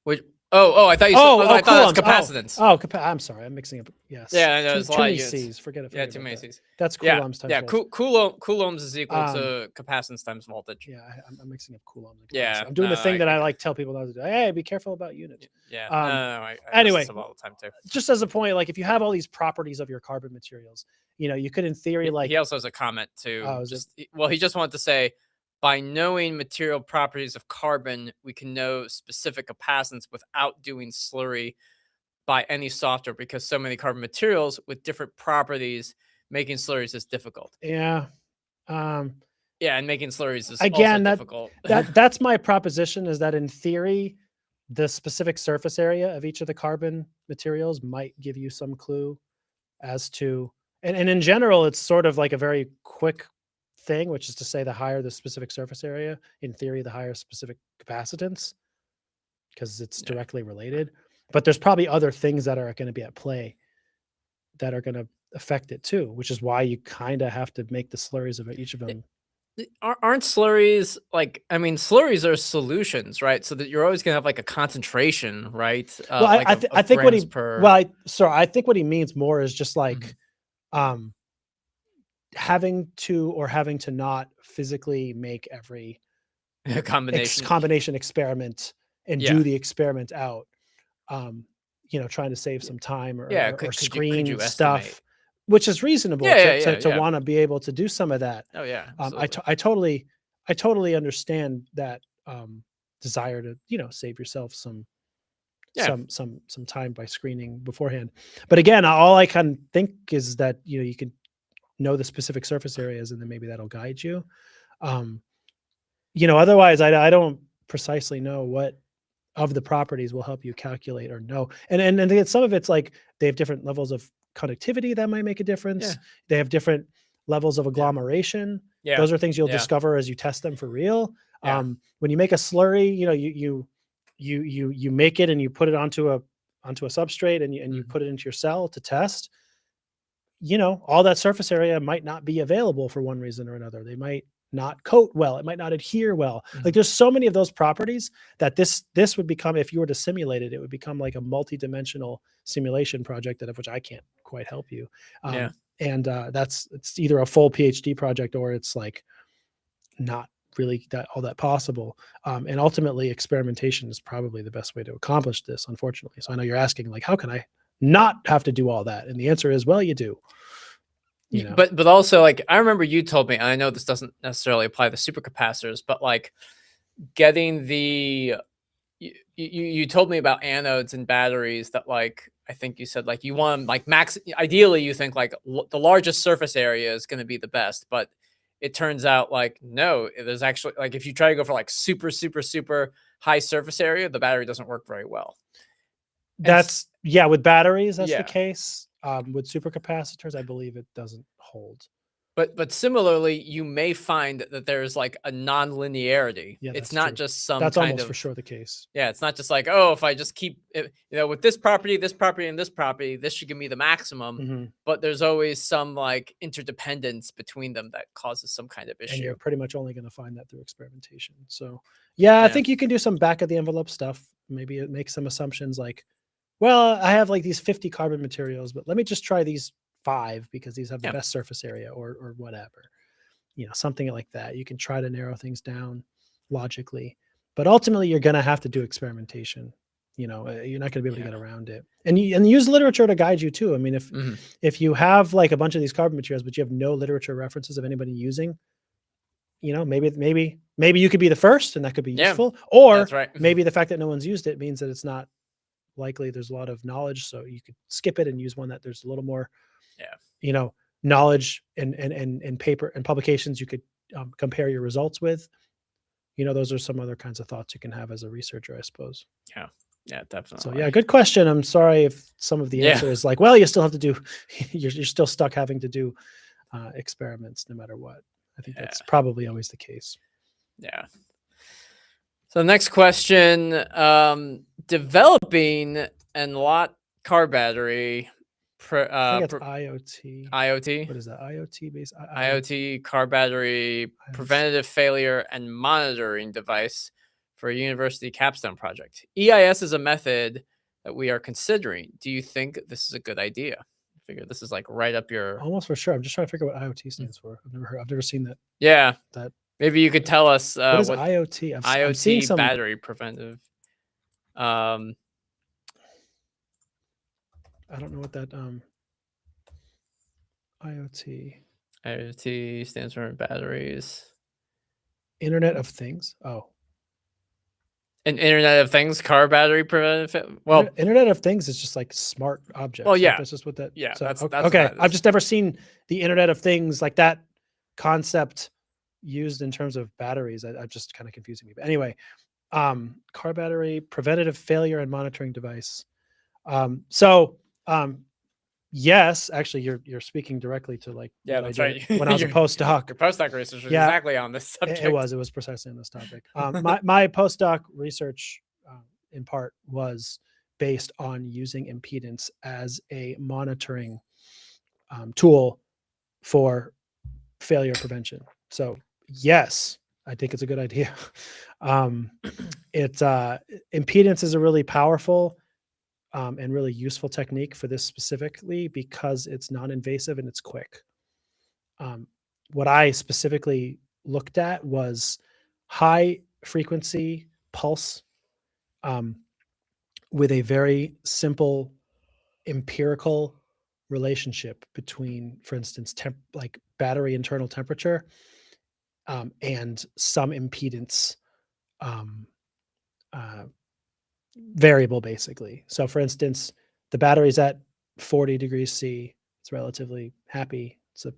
Which I thought you said, I thought that's capacitance. I'm sorry, I'm mixing up. Yes. Yeah, I know, it's a Too lot of many units. C's. Forget it. Yeah, forget too about many that. C's. That's Yeah, coulombs times yeah. voltage. Coulombs is equal to capacitance times voltage. Yeah, I'm mixing up coulombs. And Yeah, capacitance. I'm doing no, the thing I that I get it. like tell people not to do. Hey, be careful about units. Yeah. I mess Anyway, this up all the time too. just as a point, like if you have all these properties of your carbon materials, you could in theory like He also has a comment too. Oh, is He just wanted to say, by knowing material properties of carbon, we can know specific capacitance without doing slurry by any software, because so many carbon materials with different properties, making slurries is difficult. yeah. Yeah, and making slurries is Again, also difficult. that's my proposition, is that in theory, the specific surface area of each of the carbon materials might give you some clue as to, and in general, it's sort of like a very quick thing, which is to say the higher the specific surface area, in theory, the higher specific capacitance, because it's directly related. But there's probably other things that are going to be at play that are going to affect it too, which is why you kind of have to make the slurries of each of them. Aren't slurries slurries are solutions, right? So that you're always gonna have like a concentration, right? Well, I think what I think what he means more is just like having to not physically make every combination experiment and do the experiment out. Trying to save some time or screen stuff, which is reasonable to want to be able to do some of that. Oh yeah. I totally understand that desire to save yourself some time by screening beforehand. But again, all I can think is that you can know the specific surface areas, and then maybe that'll guide you. Otherwise I don't precisely know what of the properties will help you calculate or know. And again, some of it's like they have different levels of conductivity that might make a difference. Yeah. They have different levels of agglomeration. Yeah. Those are things you'll discover as you test them for real. Yeah. When you make a slurry, you make it and you put it onto a substrate and you put it into your cell to test. All that surface area might not be available for one reason or another. They might not coat well, it might not adhere well. Like there's so many of those properties that this would become, if you were to simulate it, it would become like a multi-dimensional simulation project of which I can't quite help you. And it's either a full PhD project or it's like not really all that possible. And ultimately experimentation is probably the best way to accomplish this, unfortunately. So I know you're asking like, how can I not have to do all that? And the answer is, well, you do. But also, like, I remember you told me, and I know this doesn't necessarily apply to supercapacitors, but like getting you told me about anodes and batteries that, like, I think you said like you want like ideally you think like the largest surface area is going to be the best, but it turns out like no, there's actually like if you try to go for like super high surface area, the battery doesn't work very well. With batteries, that's the case. With supercapacitors, I believe it doesn't hold. But similarly, you may find that there's like a non-linearity. Yeah, it's not true. just some that's kind almost of, for sure the case. Yeah, it's not just like, oh, if I just keep it, with this property, and this property, this should give me the maximum. But there's always some like interdependence between them that causes some kind of issue. And you're pretty much only going to find that through experimentation. So I think you can do some back of the envelope stuff. Maybe it makes some assumptions like, well, I have like these 50 carbon materials, but let me just try these 5 because these have the best surface area or whatever, something like that. You can try to narrow things down logically, but ultimately you're going to have to do experimentation. You're not going to be able to get around it, and use literature to guide you too. I mean, if you have like a bunch of these carbon materials, but you have no literature references of anybody using, maybe you could be the first and that could be useful, or that's right. maybe the fact that no one's used it means that it's not likely there's a lot of knowledge, so you could skip it and use one that there's a little more knowledge and paper and publications you could compare your results with. Those are some other kinds of thoughts you can have as a researcher, I suppose. Yeah, definitely. So good question. I'm sorry if some of the answer is like, well, you still have to do you're still stuck having to do experiments no matter what. I think that's probably always the case. So the next question, developing an lot car battery I think it's IoT. IoT. What is that? IoT based? IoT car battery preventative failure and monitoring device for a university capstone project. EIS is a method that we are considering. Do you think this is a good idea? I figure this is like right up your. Almost for sure. I'm just trying to figure out what IoT stands for. I've never seen that. Yeah. That. Maybe you could tell us what is IoT? I'm seeing IoT some battery preventive. I don't know what that IoT. IoT stands for batteries. Internet of Things. Oh. An Internet of Things car battery preventive. Well, Internet of Things is just like smart objects. Well, yeah, right? That's just what that. yeah. So, That's okay. what that I've is. just never seen the Internet of Things like that concept used in terms of batteries. I'm just kind of confusing me. But anyway, car battery preventative failure and monitoring device. Yes, actually, you're speaking directly to like Yeah, what that's I did right. when I was a postdoc. Your postdoc research was Yeah. exactly on this subject. It was precisely on this topic. My postdoc research, in part, was based on using impedance as a monitoring tool for failure prevention. So yes, I think it's a good idea. Impedance is a really powerful and really useful technique for this specifically because it's non-invasive and it's quick. What I specifically looked at was high frequency pulse with a very simple empirical relationship between, for instance, like battery internal temperature and some impedance variable, basically. So, for instance, the battery's at 40 degrees C. It's relatively happy. It's a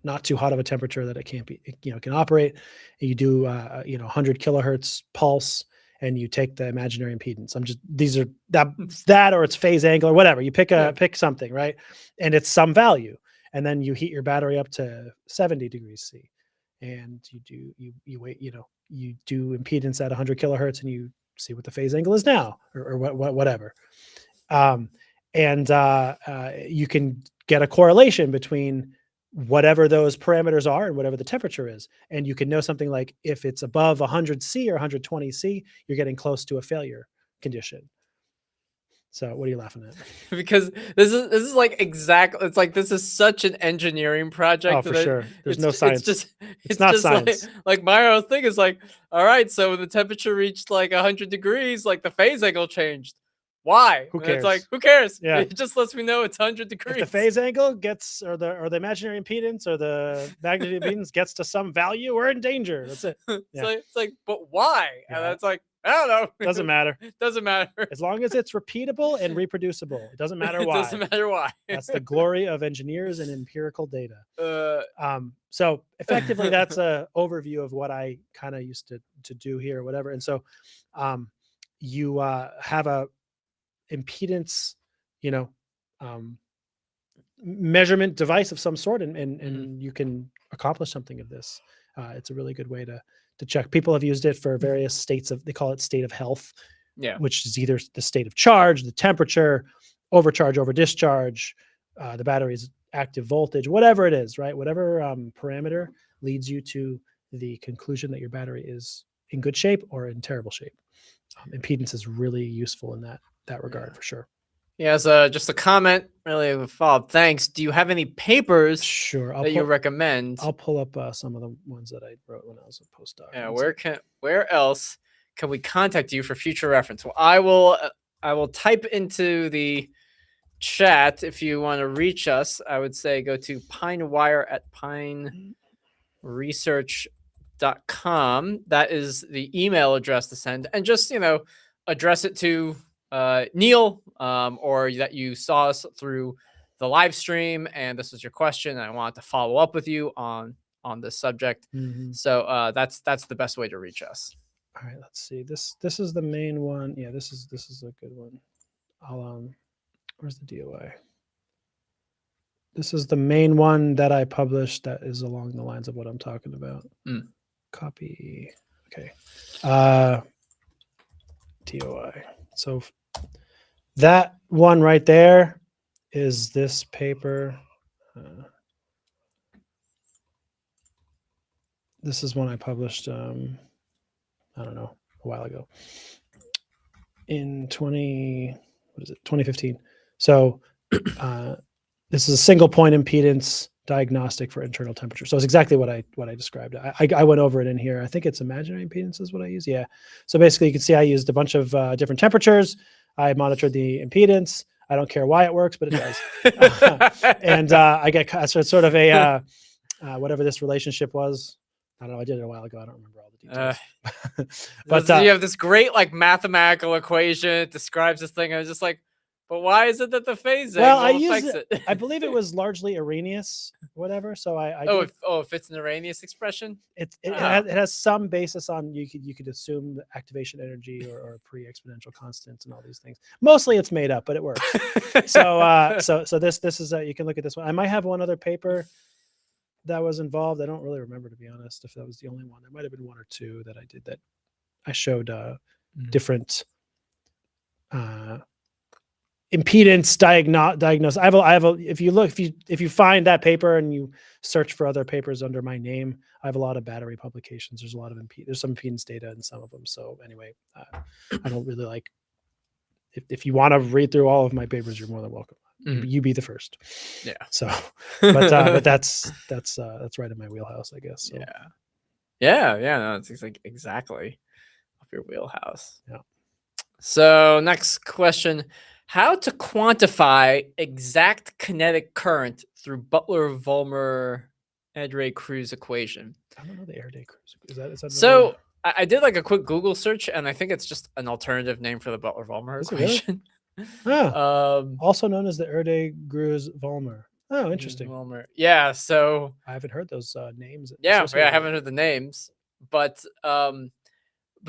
not too hot of a temperature that it can't be, can operate. And you do, 100 kilohertz pulse, and you take the imaginary impedance. These are that or its phase angle or whatever. You pick something, right? And it's some value, and then you heat your battery up to 70 degrees C, and you wait. You do impedance at 100 kilohertz, and you see what the phase angle is now, or whatever. You can get a correlation between whatever those parameters are and whatever the temperature is. And you can know something like if it's above 100 C or 120 C, you're getting close to a failure condition. So what are you laughing at? Because this is like exactly, it's like, this is such an engineering project. Oh, for sure. There's no science. It's not just science. Like my whole thing is like, all right, so when the temperature reached like 100 degrees, like the phase angle changed. Why? Who And it's cares? like, who cares? Yeah. It just lets me know it's 100 degrees. If the phase angle gets, or the imaginary impedance or the magnitude impedance gets to some value, we're in danger. That's it. Yeah. It's like, but why? Yeah. And it's like, I don't know. Doesn't matter. Doesn't matter. As long as it's repeatable and reproducible. It doesn't matter why. It doesn't matter why. That's the glory of engineers and empirical data. Uh, So effectively, that's a overview of what I kind of used to do here or whatever. And so you have a impedance, measurement device of some sort, and you can accomplish something of this. It's a really good way to check. People have used it for various states they call it state of health, which is either the state of charge, the temperature, overcharge, over discharge, the battery's active voltage, whatever it is, right? Whatever parameter leads you to the conclusion that your battery is in good shape or in terrible shape. Impedance is really useful in that regard, for sure. Yeah, so just a comment, really a follow-up. Thanks. Do you have any papers Sure, you recommend? I'll pull up some of the ones that I wrote when I was a postdoc. Yeah, where else can we contact you for future reference? Well, I will type into the chat if you want to reach us. I would say go to pinewire at pineresearch.com. That is the email address to send, and just address it to Neil, or that you saw us through the live stream and this was your question and I wanted to follow up with you on this subject. So that's the best way to reach us. All right, let's see. This is the main one. Yeah, this is a good one. Where's the DOI? This is the main one that I published that is along the lines of what I'm talking about. Copy. Okay. DOI. So that one right there is this paper. This is one I published, I don't know, a while ago in 2015. So this is a single point impedance diagnostic for internal temperature. So it's exactly what I described. I went over it in here. I think it's imaginary impedance is what I use. Yeah. So basically you can see I used a bunch of different temperatures. I monitored the impedance. I don't care why it works, but it does. And I get so it's sort of a whatever this relationship was. I don't know. I did it a while ago. I don't remember all the details. But you have this great like mathematical equation. It describes this thing. I was just like, but why is it that the phasing affects it? I believe it was largely Arrhenius, whatever. So if it's an Arrhenius expression, it has some basis on you could assume the activation energy or pre-exponential constants and all these things. Mostly it's made up, but it works. So this is you can look at this one. I might have one other paper that was involved. I don't really remember, to be honest, if that was the only one. There might have been one or two that I did that I showed different impedance diagnose. I have a if you find that paper and you search for other papers under my name, I have a lot of battery publications. There's a lot of there's some impedance data in some of them. So anyway, I don't really like, if you want to read through all of my papers, you're more than welcome. You be the first. Yeah. So, but that's right in my wheelhouse, I guess. So. Yeah. No, it's like exactly up your wheelhouse. Yeah. So next question: how to quantify exact kinetic current through Butler-Volmer Equation? I don't know the Erday-Cruz. Is that so? I did like a quick Google search, and I think it's just an alternative name for the Butler-Volmer equation. Also known as the Erday-Cruz-Volmer. Oh, interesting. Volmer. Yeah, so I haven't heard those names. Yeah, I haven't heard the names, but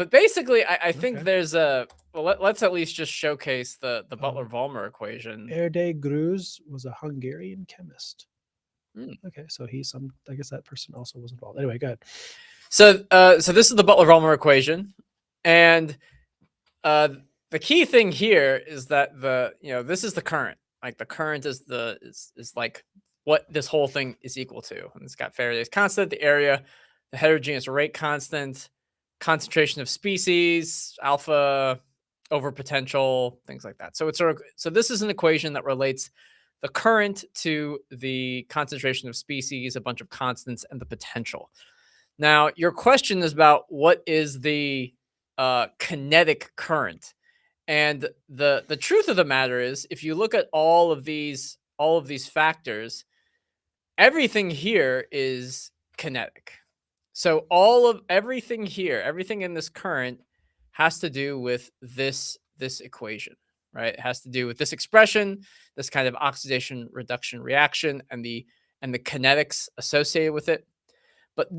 basically, I think there's a let's at least just showcase the Butler-Volmer equation. Erday-Cruz was a Hungarian chemist. Okay, so I guess that person also was involved. Anyway, go ahead. So this is the Butler-Volmer equation, and the key thing here is that this is the current. Like the current is like what this whole thing is equal to. And it's got Faraday's constant, the area, the heterogeneous rate constant, concentration of species, alpha, overpotential, things like that. So so this is an equation that relates the current to the concentration of species, a bunch of constants, and the potential. Now, your question is about what is the kinetic current. And the truth of the matter is, if you look at all of these factors, everything here is kinetic. So everything here, everything in this current has to do with this equation, right? It has to do with this expression, this kind of oxidation reduction reaction, and the kinetics associated with it. But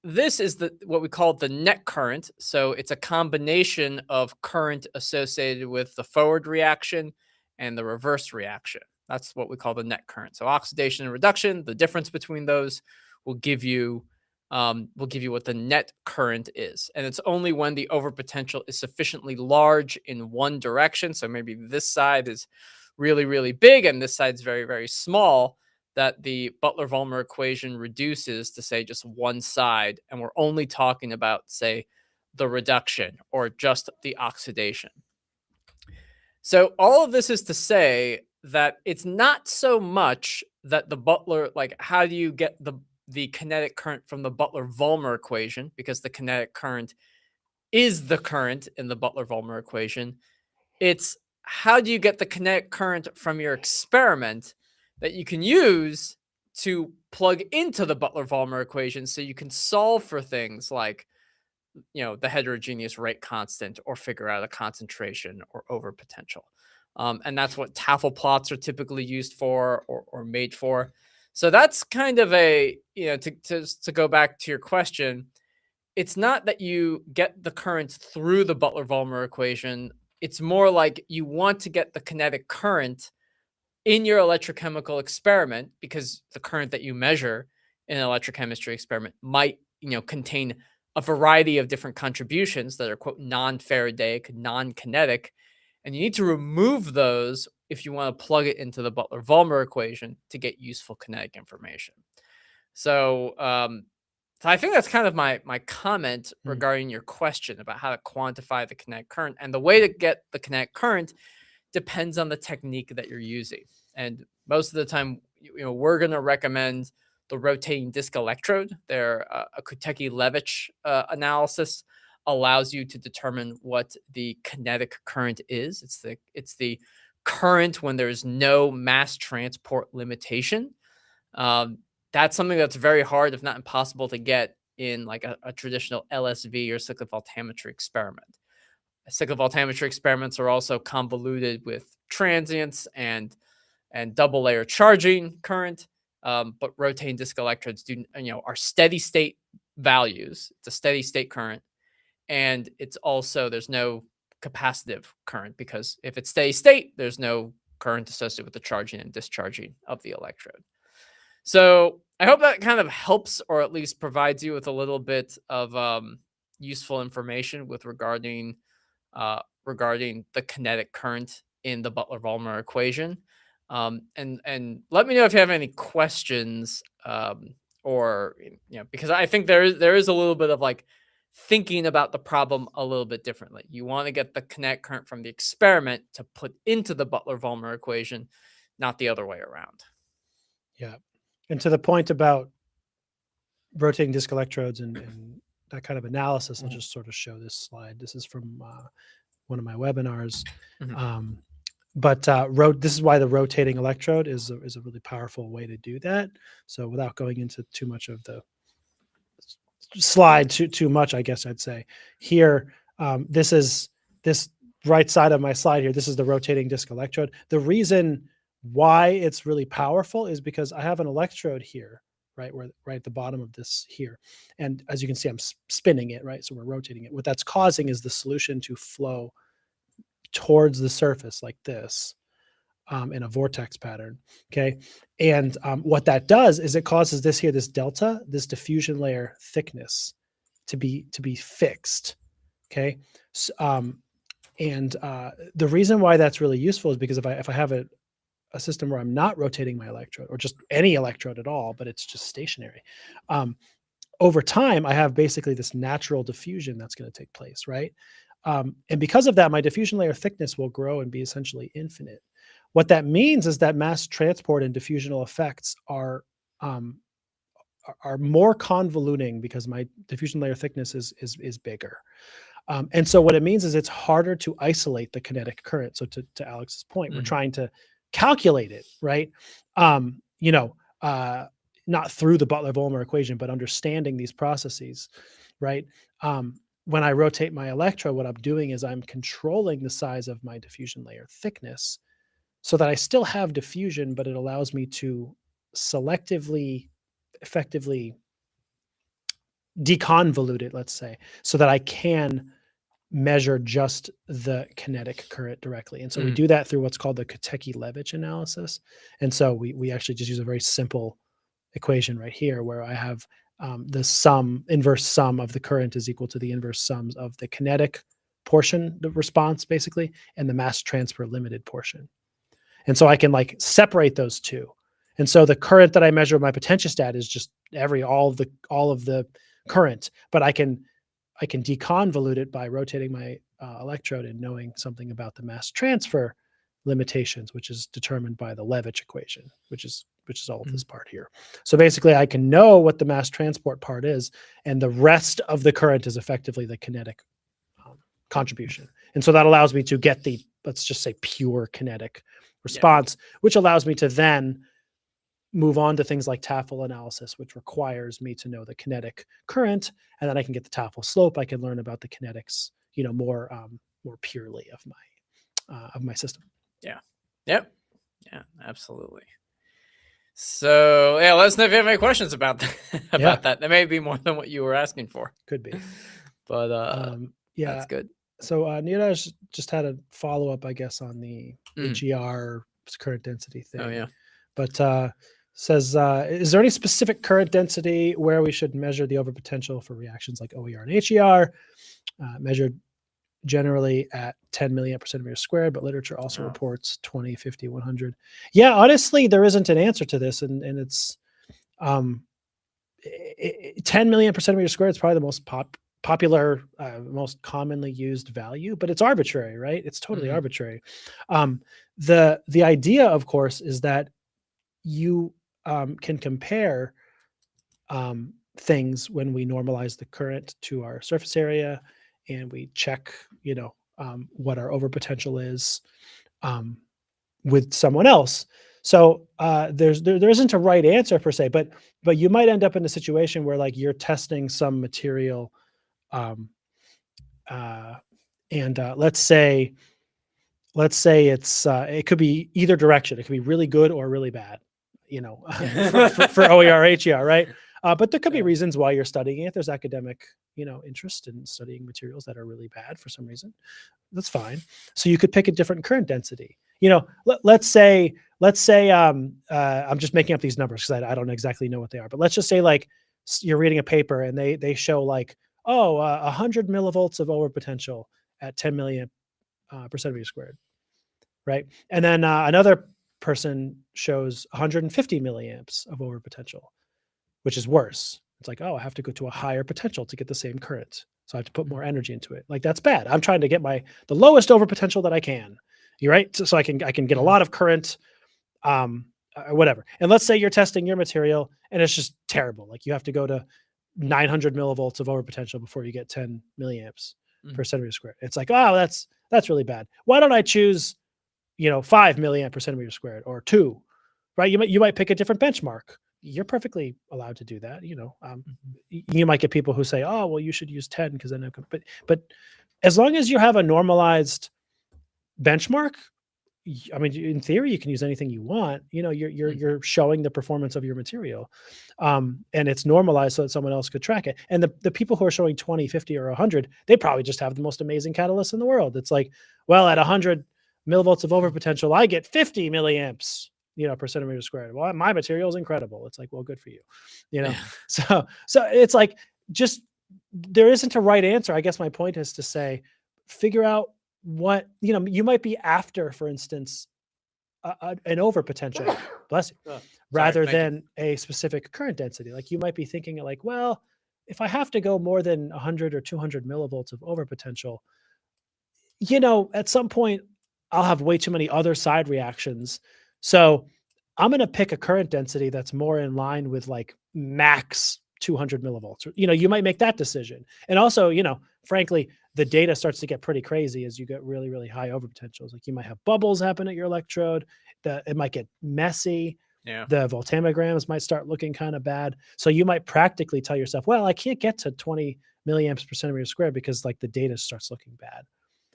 this is what we call the net current. So it's a combination of current associated with the forward reaction and the reverse reaction. That's what we call the net current. So oxidation and reduction, the difference between those will give you what the net current is. And it's only when the overpotential is sufficiently large in one direction, so maybe this side is really, really big and this side's very, very small, that the Butler-Volmer equation reduces to, say, just one side, and we're only talking about, say, the reduction or just the oxidation. So all of this is to say that it's not so much that the Butler, like how do you get the kinetic current from the Butler-Volmer equation, because the kinetic current is the current in the Butler-Volmer equation. It's how do you get the kinetic current from your experiment that you can use to plug into the Butler-Volmer equation so you can solve for things like, the heterogeneous rate constant or figure out a concentration or overpotential. And that's what Tafel plots are typically used for or made for. So that's kind of to go back to your question, it's not that you get the current through the Butler-Volmer equation. It's more like you want to get the kinetic current in your electrochemical experiment, because the current that you measure in an electrochemistry experiment might, contain a variety of different contributions that are, quote, non-Faradaic, non-kinetic, and you need to remove those if you want to plug it into the Butler-Volmer equation to get useful kinetic information. So, so I think that's kind of my comment regarding your question about how to quantify the kinetic current. And the way to get the kinetic current depends on the technique that you're using. And most of the time, we're going to recommend the rotating disc electrode. Their a Kutecky-Levitch analysis allows you to determine what the kinetic current is. It's the current when there's no mass transport limitation. That's something that's very hard, if not impossible, to get in like a traditional LSV or cyclic voltammetry experiment. Cyclic voltammetry experiments are also convoluted with transients and double layer charging current, but rotating disc electrodes are steady state values. It's a steady state current, and it's also there's no capacitive current, because if it's steady state, there's no current associated with the charging and discharging of the electrode. So I hope that kind of helps, or at least provides you with a little bit of useful information with regarding the kinetic current in the Butler-Volmer equation. And let me know if you have any questions, or because I think there is a little bit of like thinking about the problem a little bit differently. You want to get the kinetic current from the experiment to put into the Butler-Volmer equation, not the other way around. Yeah. And to the point about rotating disc electrodes and that kind of analysis, I'll just sort of show this slide. This is from one of my webinars. But this is why the rotating electrode is a really powerful way to do that. So without going into too much of the slide, too much, I guess I'd say here, this right side of my slide here, this is the rotating disc electrode. The reason why it's really powerful is because I have an electrode here, right at the bottom of this here. And as you can see, I'm spinning it, right? So we're rotating it. What that's causing is the solution to flow towards the surface like this, in a vortex pattern, okay? And what that does is it causes this delta, this diffusion layer thickness to be fixed, okay? So, the reason why that's really useful is because if I have a system where I'm not rotating my electrode, or just any electrode at all, but it's just stationary, over time, I have basically this natural diffusion that's going to take place, right? And because of that, my diffusion layer thickness will grow and be essentially infinite. What that means is that mass transport and diffusional effects are more convoluting because my diffusion layer thickness is bigger. And so what it means is it's harder to isolate the kinetic current. So to Alex's point, we're trying to calculate it, right? Not through the Butler-Volmer equation, but understanding these processes, right? When I rotate my electrode, what I'm doing is I'm controlling the size of my diffusion layer thickness so that I still have diffusion, but it allows me to selectively, effectively deconvolute it, let's say, so that I can measure just the kinetic current directly. And so we do that through what's called the Kutecky-Levitch analysis. And so we actually just use a very simple equation right here where I have the inverse sum of the current is equal to the inverse sums of the kinetic portion, the response basically, and the mass transfer limited portion. And so I can like separate those two. And so the current that I measure with my potentiostat is just all of the current, but I can deconvolute it by rotating my electrode and knowing something about the mass transfer limitations, which is determined by the Levitch equation, which is all of this part here. So basically I can know what the mass transport part is, and the rest of the current is effectively the kinetic contribution. And so that allows me to get the, let's just say, pure kinetic response, which allows me to then move on to things like TAFL analysis, which requires me to know the kinetic current, and then I can get the TAFL slope. I can learn about the kinetics, more purely of my system. Yeah. Yep. Yeah, absolutely. So yeah, let us know if you have any questions about that. That may be more than what you were asking for. Could be. But yeah, that's good. So Neeraj just had a follow-up, I guess, on the GR current density thing. Oh yeah. But says, is there any specific current density where we should measure the overpotential for reactions like OER and HER? Measured generally at 10 milliamp per centimeter squared, but literature also reports 20, 50, 100. Yeah, honestly, there isn't an answer to this, and it's 10 milliamp per centimeter squared is probably the most popular, most commonly used value, but it's arbitrary, right? It's totally arbitrary. The idea, of course, is that you can compare things when we normalize the current to our surface area, and we check, what our overpotential is with someone else. So there isn't a right answer per se, but you might end up in a situation where like you're testing some material, and let's say it's it could be either direction. It could be really good or really bad, for OER, HER, right? But there could be reasons why you're studying it. There's academic, interest in studying materials that are really bad for some reason. That's fine. So you could pick a different current density. Let's say I'm just making up these numbers because I don't exactly know what they are. But let's just say like you're reading a paper and they show like 100 millivolts of overpotential at 10 milliamp per centimeter squared, right? And then another person shows 150 milliamps of overpotential, which is worse. It's like, I have to go to a higher potential to get the same current. So I have to put more energy into it. Like that's bad. I'm trying to get the lowest overpotential that I can. You're right. So I can get a lot of current, whatever. And let's say you're testing your material and it's just terrible. Like you have to go to 900 millivolts of overpotential before you get 10 milliamps per centimeter squared. It's like, that's really bad. Why don't I choose, 5 milliamp per centimeter squared or 2, right? You might pick a different benchmark. You're perfectly allowed to do that. You might get people who say, well, you should use 10 because then, but as long as you have a normalized benchmark, I mean, in theory, you can use anything you want. You're showing the performance of your material, and it's normalized so that someone else could track it. And the people who are showing 20, 50, or 100, they probably just have the most amazing catalysts in the world. It's like, well, at 100 millivolts of overpotential, I get 50 milliamps, per centimeter squared. Well, my material is incredible. It's like, well, good for you, So it's like, just there isn't a right answer. I guess my point is to say, figure out what you might be after, for instance, an overpotential, bless you, rather than a specific current density. Like you might be thinking like, well, if I have to go more than 100 or 200 millivolts of overpotential, at some point I'll have way too many other side reactions. So I'm going to pick a current density that's more in line with like max 200 millivolts. You might make that decision. And also, frankly, the data starts to get pretty crazy as you get really, really high overpotentials. Like you might have bubbles happen at your electrode. It might get messy. Yeah. The voltammograms might start looking kind of bad. So you might practically tell yourself, well, I can't get to 20 milliamps per centimeter squared because like the data starts looking bad.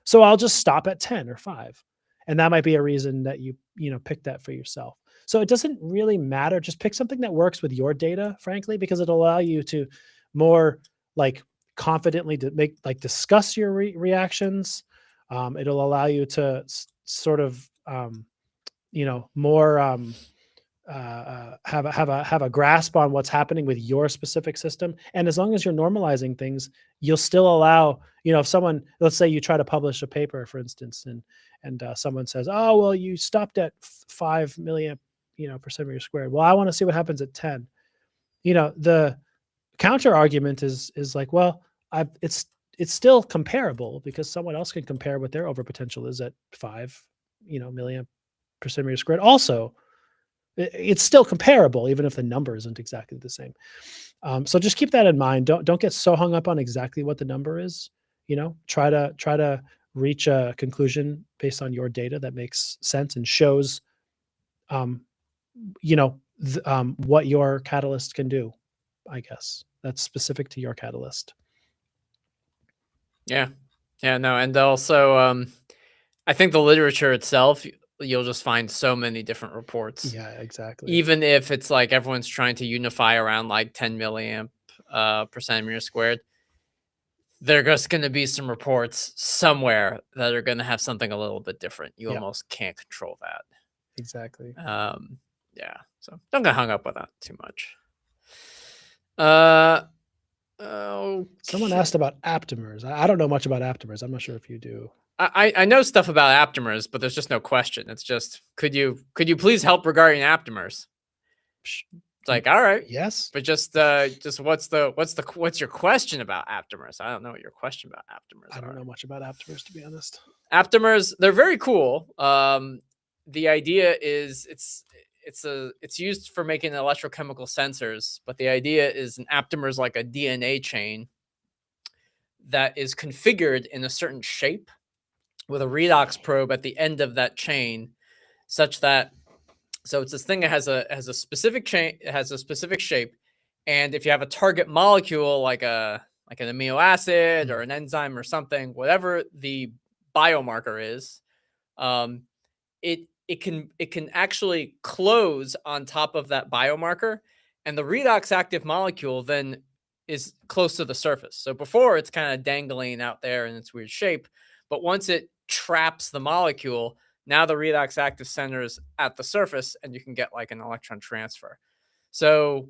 So I'll just stop at 10 or 5. And that might be a reason that you pick that for yourself. So it doesn't really matter. Just pick something that works with your data, frankly, because it'll allow you to more like confidently discuss your reactions. It'll allow you to sort of, more have a grasp on what's happening with your specific system. And as long as you're normalizing things, you'll still allow, if someone, let's say you try to publish a paper, for instance, and someone says, oh, well, you stopped at 5 milliamp, per centimeter squared. Well, I want to see what happens at 10. The counter argument is like, well, it's still comparable because someone else can compare what their overpotential is at 5, milliamp per centimeter squared. Also, it's still comparable, even if the number isn't exactly the same. So just keep that in mind. Don't get so hung up on exactly what the number is. Try to reach a conclusion based on your data that makes sense and shows, what your catalyst can do. I guess that's specific to your catalyst. Yeah. No, and also, I think the literature itself, you'll just find so many different reports. Yeah, exactly. Even if it's like everyone's trying to unify around like 10 milliamp per centimeter squared, there are just going to be some reports somewhere that are going to have something a little bit different. You almost can't control that. Exactly. Yeah. So don't get hung up with that too much. Oh, Someone asked about aptamers. I don't know much about aptamers. I'm not sure if you do. I know stuff about aptamers, but there's just no question. It's just could you please help regarding aptamers? Psh, It's like, all right, Yes. but just what's your question about aptamers? I don't know what your question about aptamers I don't are. know much about aptamers, to be honest. Aptamers, they're very cool. The idea is it's used for making electrochemical sensors, but the idea is an aptamer is like a DNA chain that is configured in a certain shape with a redox probe at the end of that chain, such that so it's this thing that has a specific chain, it has a specific shape, and if you have a target molecule like an amino acid or an enzyme or something, whatever the biomarker is, um, it can actually close on top of that biomarker, and the redox active molecule then is close to the surface. So before it's kind of dangling out there in its weird shape, but once it traps the molecule, now the redox active center is at the surface, and you can get like an electron transfer. So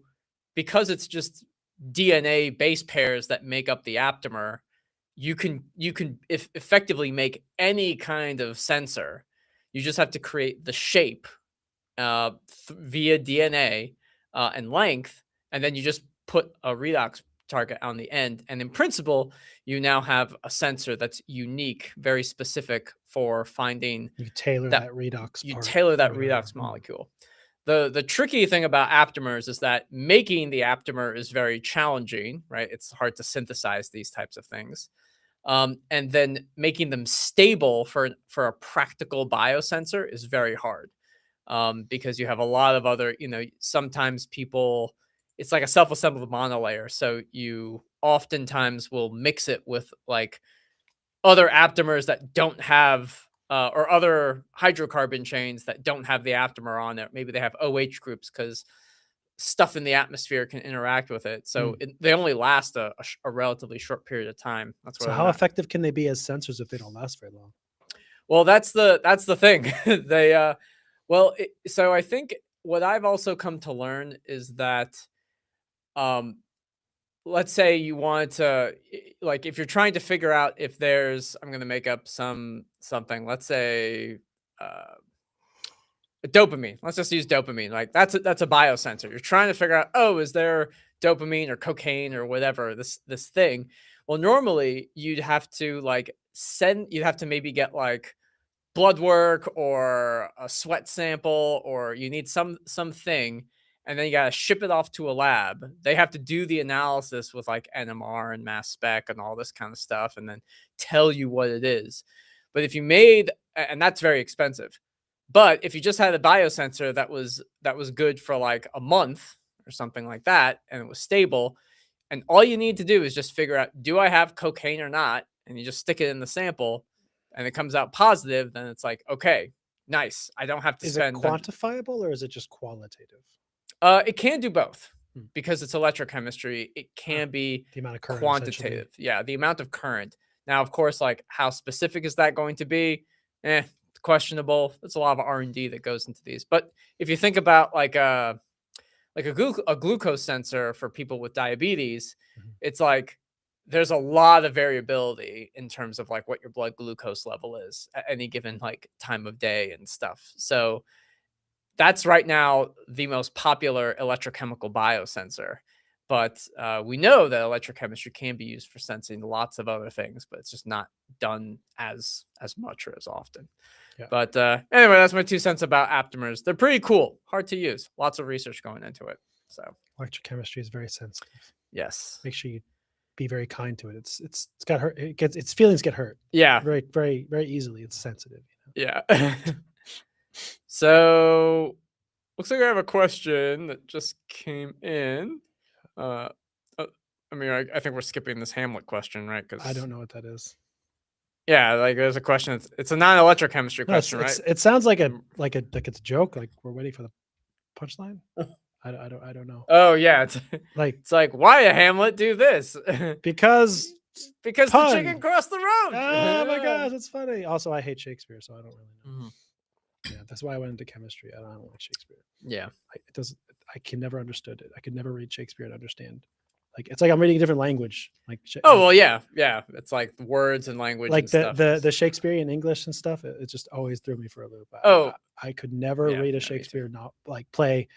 because it's just DNA base pairs that make up the aptamer, you can effectively make any kind of sensor. You just have to create the shape via DNA and length, and then you just put a redox target on the end. And in principle, you now have a sensor that's unique, very specific for finding You tailor that redox. you part tailor that or whatever. redox molecule. The tricky thing about aptamers is that making the aptamer is very challenging, right? It's hard to synthesize these types of things. And then making them stable for a practical biosensor is very hard, because you have a lot of other, sometimes people, it's like a self-assembled monolayer. So you oftentimes will mix it with like other aptamers that don't have, or other hydrocarbon chains that don't have the aptamer on it. Maybe they have OH groups because stuff in the atmosphere can interact with it. So they only last a relatively short period of time. That's So where how effective can they be as sensors if they don't last very long? Well, that's the thing. They so I think what I've also come to learn is that, let's say you want to, like, if you're trying to figure out if there's, I'm going to make up something, let's say, uh, dopamine. Let's just use dopamine. Like that's a biosensor. You're trying to figure out, oh, is there dopamine or cocaine or whatever this thing? Well, normally you'd have to you'd have to maybe get like blood work or a sweat sample, or you need something, and then you got to ship it off to a lab. They have to do the analysis with like NMR and mass spec and all this kind of stuff, and then tell you what it is. But if you made, and that's very expensive. But if you just had a biosensor that was good for like a month or something like that, and it was stable, and all you need to do is just figure out, do I have cocaine or not? And you just stick it in the sample, and it comes out positive, then it's like, okay, nice. I don't have to Is spend. it quantifiable or is it just qualitative? It can do both because it's electrochemistry. It can be the amount of current, quantitative. Yeah, the amount of current. Now, of course, like how specific is that going to be? Questionable. There's a lot of R&D that goes into these. But if you think about like a glucose sensor for people with diabetes, it's like there's a lot of variability in terms of like what your blood glucose level is at any given like time of day and stuff. So that's right now the most popular electrochemical biosensor. But we know that electrochemistry can be used for sensing lots of other things, but it's just not done as much or as often. Yeah. But anyway, that's my 2 cents about aptamers. They're pretty cool, hard to use, lots of research going into it. So electrochemistry is very sensitive. yes, Make sure you be very kind to it. It's got hurt. Its feelings get hurt. Yeah, very very very easily. It's sensitive. Yeah. So looks like I have a question that just came in. I mean, I think we're skipping this Hamlet question, right? Because I don't know what that is. Yeah, like there's a question. It's a non-electrochemistry question, right? It sounds like it's a joke. Like we're waiting for the punchline. I don't know. Oh yeah, It's like why did Hamlet do this? because the pun. chicken crossed the road. Oh my gosh, that's funny. Also, I hate Shakespeare, so I don't really know. Mhm. Yeah, that's why I went into chemistry. I don't like Shakespeare. Yeah, I can never understood it. I could never read Shakespeare and understand Like it's like I'm reading a different language. Like Oh well, yeah. It's like words and language like and stuff. the Shakespearean English and stuff. It just always threw me for a loop. I could never Yeah, read yeah, a me Shakespeare not like play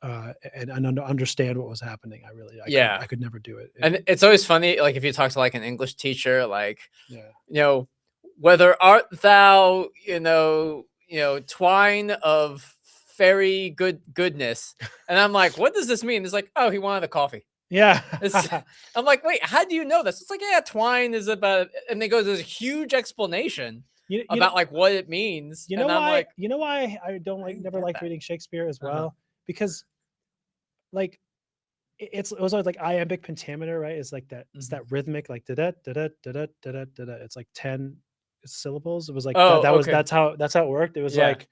and understand what was happening. I could never do it. And it's always funny, like if you talk to like an English teacher, like yeah. whether art thou, twine of fairy goodness, and I'm like, what does this mean? It's like, oh, he wanted a coffee. Yeah. I'm like, wait, how do you know this? It's like, yeah, twine is about, and they go, there's a huge explanation about like what it means. You know and why? I'm like, you know why I don't like never liked reading Shakespeare as well, because like it was always like iambic pentameter, right? It's like that. It's that rhythmic, like da da da da da da da da da. It's like 10 syllables. It was like that's how it worked. It was like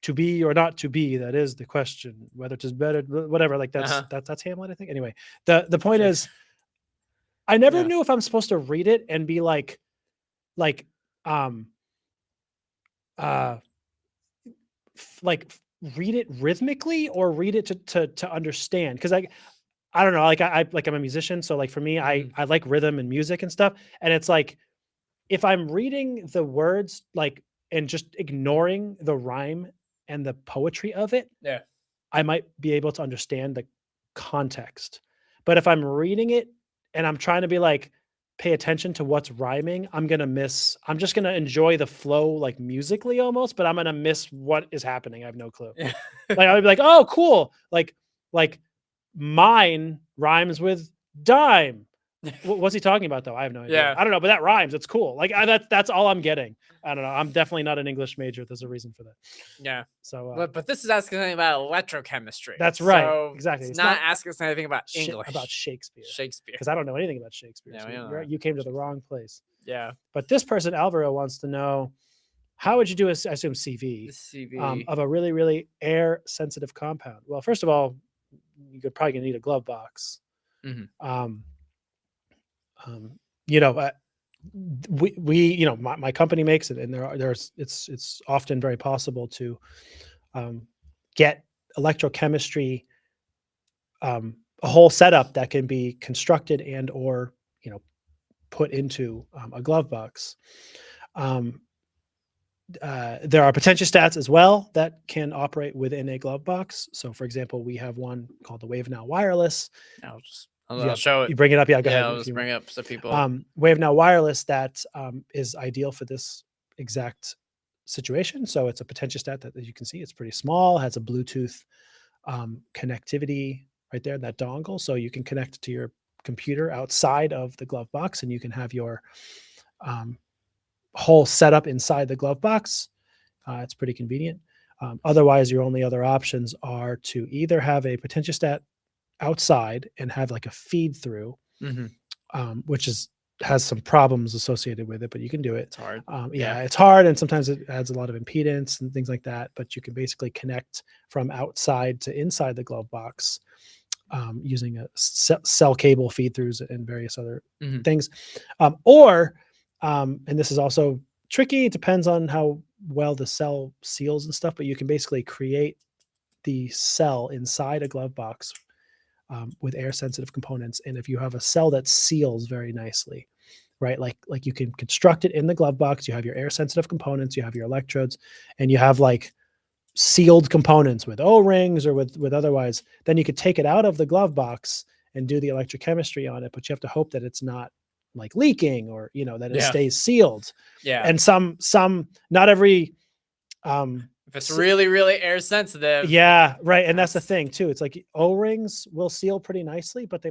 to be or not to be. That is the question. Whether it is better, whatever. Like that's Hamlet, I think. Anyway, the point is, I never knew if I'm supposed to read it and be like read it rhythmically or read it to understand, because I don't know, like I'm a musician, so like for me I like rhythm and music and stuff, and it's like if I'm reading the words like and just ignoring the rhyme and the poetry of it, I might be able to understand the context. But if I'm reading it and I'm trying to be like pay attention to what's rhyming, I'm just gonna enjoy the flow like musically almost, but I'm gonna miss what is happening. I have no clue. Like I would be like, oh cool, like mine rhymes with dime. What's he talking about though? I have no idea. I don't know, but that rhymes. It's cool. Like that's all I'm getting. I don't know. I'm definitely not an English major. There's a reason for that. Yeah. So, but this is asking something about electrochemistry. That's right. So exactly. It's not asking us anything about English. About Shakespeare. Shakespeare. Because I don't know anything about Shakespeare. Yeah, so you came to the wrong place. Yeah. But this person, Alvaro, wants to know, how would you do I assume CV, of a really, really air sensitive compound? Well, first of all, you're probably gonna need a glove box. My company makes it, and it's often very possible to get electrochemistry, a whole setup that can be constructed and or put into a glove box. There are potentiostats as well that can operate within a glove box. So, for example, we have one called the Wave Now Wireless. I'll show it. You bring it up, yeah. Go ahead. I'll just bring it up so people. Wave Now Wireless that is ideal for this exact situation. So it's a potentiostat that, as you can see, it's pretty small. Has a Bluetooth connectivity right there, that dongle, so you can connect to your computer outside of the glove box, and you can have your whole setup inside the glove box. It's pretty convenient. Otherwise, your only other options are to either have a potentiostat outside and have like a feed through, which has some problems associated with it, but you can do it. It's hard. It's hard, and sometimes it adds a lot of impedance and things like that, but you can basically connect from outside to inside the glove box using a cell cable feed throughs and various other things. And this is also tricky. It depends on how well the cell seals and stuff, but you can basically create the cell inside a glove box with air sensitive components. And if you have a cell that seals very nicely, right? Like you can construct it in the glove box, you have your air sensitive components, you have your electrodes, and you have like sealed components with O-rings or with otherwise, then you could take it out of the glove box and do the electrochemistry on it, but you have to hope that it's not like leaking or, that it stays sealed. Yeah. And not every, if it's really, really air sensitive. Yeah, right. And that's the thing too. It's like O-rings will seal pretty nicely, but they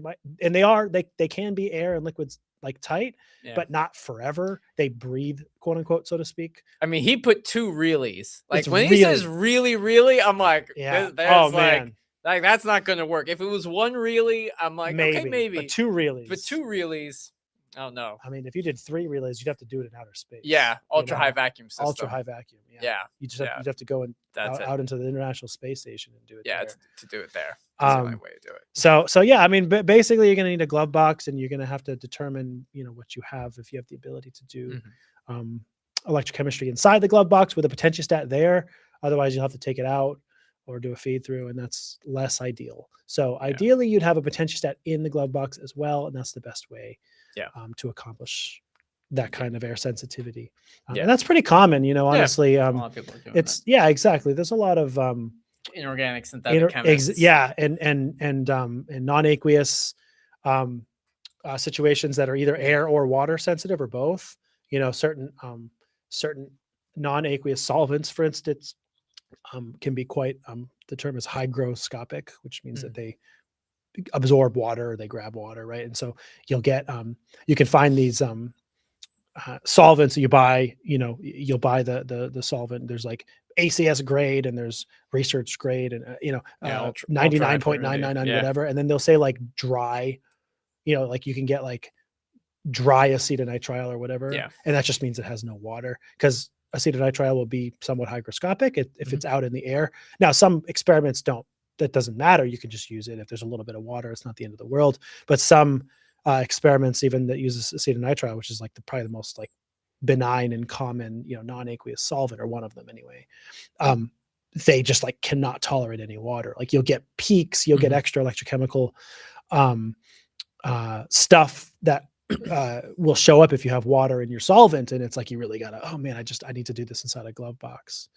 can be air and liquids like tight, but not forever. They breathe, quote unquote, so to speak. I mean, he put 2 reallys. Like when he says really, really, I'm like, man. Like that's not going to work. If it was 1 really, I'm like, okay, maybe. But 2 reallys. But 2 reallys. Oh no. I mean, if you did 3 relays, you'd have to do it in outer space. Yeah, ultra high vacuum system. Ultra high vacuum. Yeah. You just you'd have to go out into the International Space Station and do it. Yeah, to do it there. That's the only way to do it. So yeah, I mean, basically, you're going to need a glove box, and you're going to have to determine, what you have, if you have the ability to do electrochemistry inside the glove box with a potentiostat there. Otherwise, you'll have to take it out, or do a feed through, and that's less ideal. So ideally, you'd have a potentiostat in the glove box as well, and that's the best way to accomplish that kind of air sensitivity. And that's pretty common, honestly. A lot of people are doing It's exactly. There's a lot of inorganic synthetic chemists. and non-aqueous situations that are either air or water sensitive or both. Certain non-aqueous solvents, for instance, can be quite the term is hygroscopic, which means that they absorb water or they grab water, right? And so you'll get you can find these solvents that you buy. You'll buy the solvent. There's like ACS grade and there's research grade and 99.999 whatever, and then they'll say like dry, like you can get like dry acetonitrile or whatever, and that just means it has no water, because acetonitrile will be somewhat hygroscopic if it's out in the air. Now, some experiments that doesn't matter. You can just use it if there's a little bit of water. It's not the end of the world. But some experiments even that uses acetonitrile, which is like probably the most like benign and common, non-aqueous solvent, or one of them anyway. They just like cannot tolerate any water. Like you'll get peaks, you'll get extra electrochemical stuff that will show up if you have water in your solvent, and it's like you really gotta, oh man, I need to do this inside a glove box.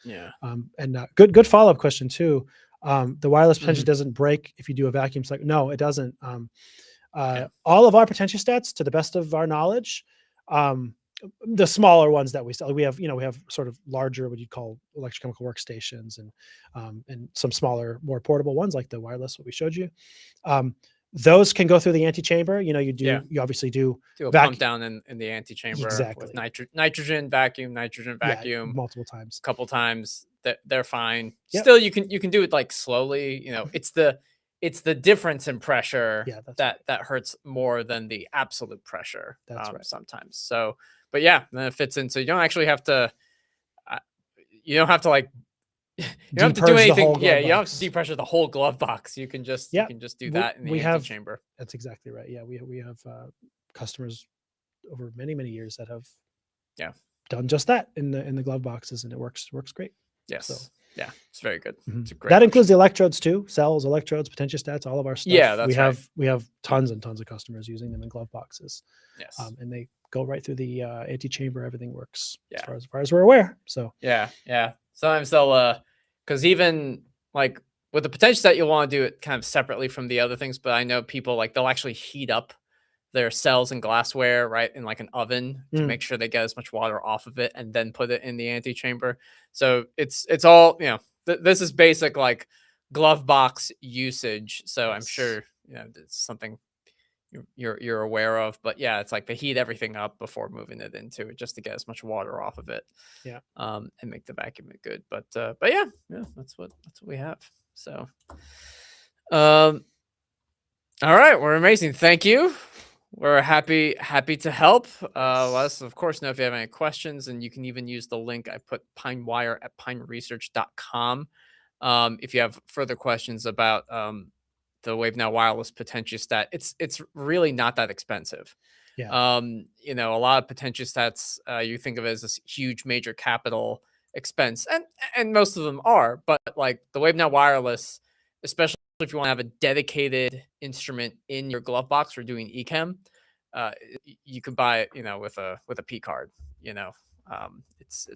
And good follow-up question too. The wireless potential doesn't break if you do a vacuum cycle. No, it doesn't. All of our potentiostats, to the best of our knowledge, the smaller ones that we sell, we have sort of larger, what you'd call electrochemical workstations, and some smaller, more portable ones like the wireless, what we showed you. Those can go through the antechamber. You obviously do a pump down in the antechamber exactly with nitrogen vacuum, multiple times, a couple times. They're fine. Yep. Still, you can do it like slowly. It's the difference in pressure that hurts more than the absolute pressure. That's right. Sometimes. So, but then it fits in. So you don't actually have to. You don't have to like. You don't have to do anything. You don't have to depressure the whole glove box. You can just do that in the antechamber. That's exactly right. Yeah, we have customers over many years that have done just that in the glove boxes, and it works great. Yes. So, it's very good. It's a great that includes the electrodes too, cells, electrodes, potentiostats, all of our stuff. Yeah, that's we have tons and tons of customers using them in glove boxes. Yes. And they go right through the antechamber. Everything works as far as we're aware. So sometimes they'll because even like with the potentiostat, you'll want to do it kind of separately from the other things. But I know people like they'll actually heat up their cells and glassware right in like an oven to make sure they get as much water off of it, and then put it in the antechamber. So it's all this is basic like glove box usage. So I'm sure it's something you're aware of. But it's like they heat everything up before moving it into it just to get as much water off of it. And make the vacuum good. But that's what we have. So all right, we're amazing. Thank you. We're happy to help. Let us, of course, know if you have any questions, and you can even use the link I put, pinewire@pineresearch.com. If you have further questions about the WaveNow wireless potentiostat, it's really not that expensive. A lot of potentiostats you think of it as this huge major capital expense, and most of them are, but like the WaveNow wireless, especially if you want to have a dedicated instrument in your glove box for doing eChem, you could buy it, with a P card. It's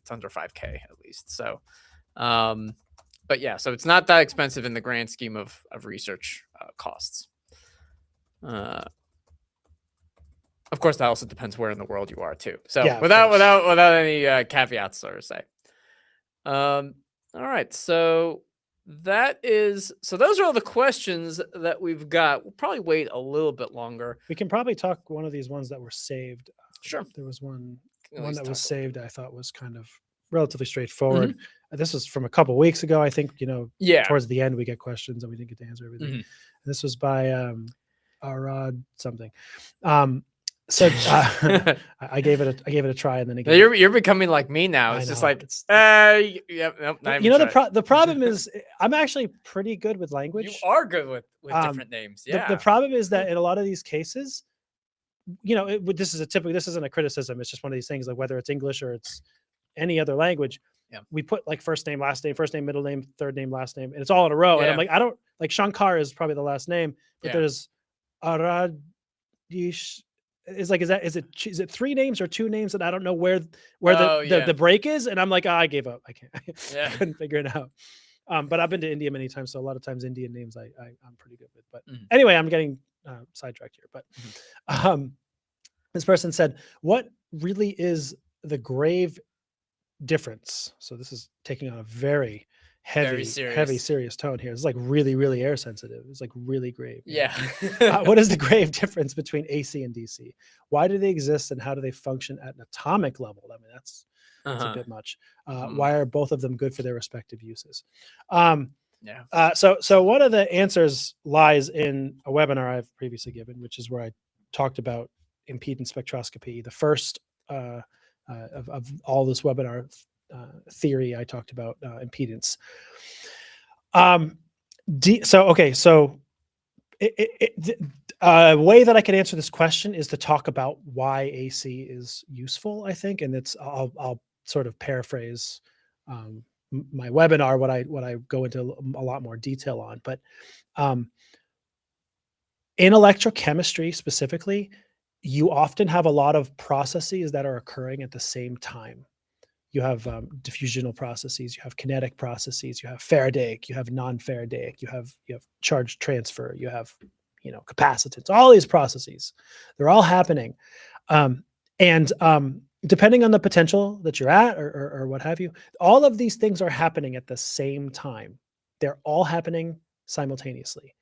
under $5K at least. So, but so it's not that expensive in the grand scheme of research costs. Of course, that also depends where in the world you are too. So without any caveats, so to say. All right, so. Those are all the questions that we've got. We'll probably wait a little bit longer. We can probably talk one of these ones that were saved. Sure. There was one that was saved I thought was kind of relatively straightforward. This was from a couple weeks ago. I think, towards the end we get questions and we didn't get to answer everything. This was by Arad something. So I gave it a try, and then again, you're becoming like me now. It's just like the problem is I'm actually pretty good with language. You are good with different names. The problem is that in a lot of these cases, this isn't a criticism. It's just one of these things, like whether it's English or it's any other language, we put like first name, middle name, third name, last name, and it's all in a row. And I'm like, I don't like Shankar is probably the last name, but there's Aradish. Is it 3 names or 2 names, and I don't know where the break is, and I'm like, I gave up. I can't. I couldn't figure it out. But I've been to India many times, so a lot of times Indian names I'm pretty good with. But anyway, I'm getting sidetracked here. But this person said, "What really is the grave difference?" So this is taking on a very heavy, serious tone here. It's like really, really air sensitive. It's like really grave. What is the grave difference between AC and DC? Why do they exist, and how do they function at an atomic level? I mean, that's a bit much. Why are both of them good for their respective uses? So one of the answers lies in a webinar I've previously given, which is where I talked about impedance spectroscopy. The first of all this webinar theory, I talked about impedance. A way that I can answer this question is to talk about why AC is useful, I think, and I'll sort of paraphrase my webinar, what I go into a lot more detail on. But in electrochemistry specifically, you often have a lot of processes that are occurring at the same time. You have diffusional processes, you have kinetic processes, you have Faradaic, you have non-Faradaic, you have charge transfer, you have capacitance. All these processes, they're all happening, and depending on the potential that you're at or what have you, all of these things are happening at the same time. They're all happening simultaneously.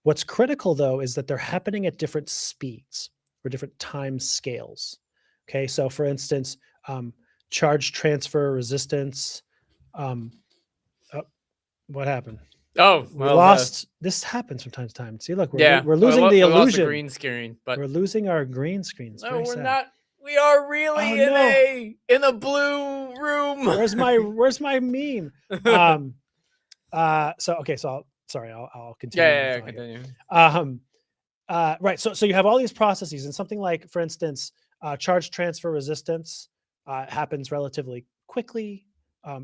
What's critical though is that they're happening at different speeds or different time scales. Okay, so for instance, charge transfer resistance. What happened? Oh, we lost. This happens from time to time. See, look, we're losing the illusion. We lost the green screen, but we're losing our green screens. No, we're not. We are really in a blue room. Where's my meme? So I'll continue. Yeah, continue. Right. So you have all these processes, and something like, for instance, charge transfer resistance happens relatively quickly.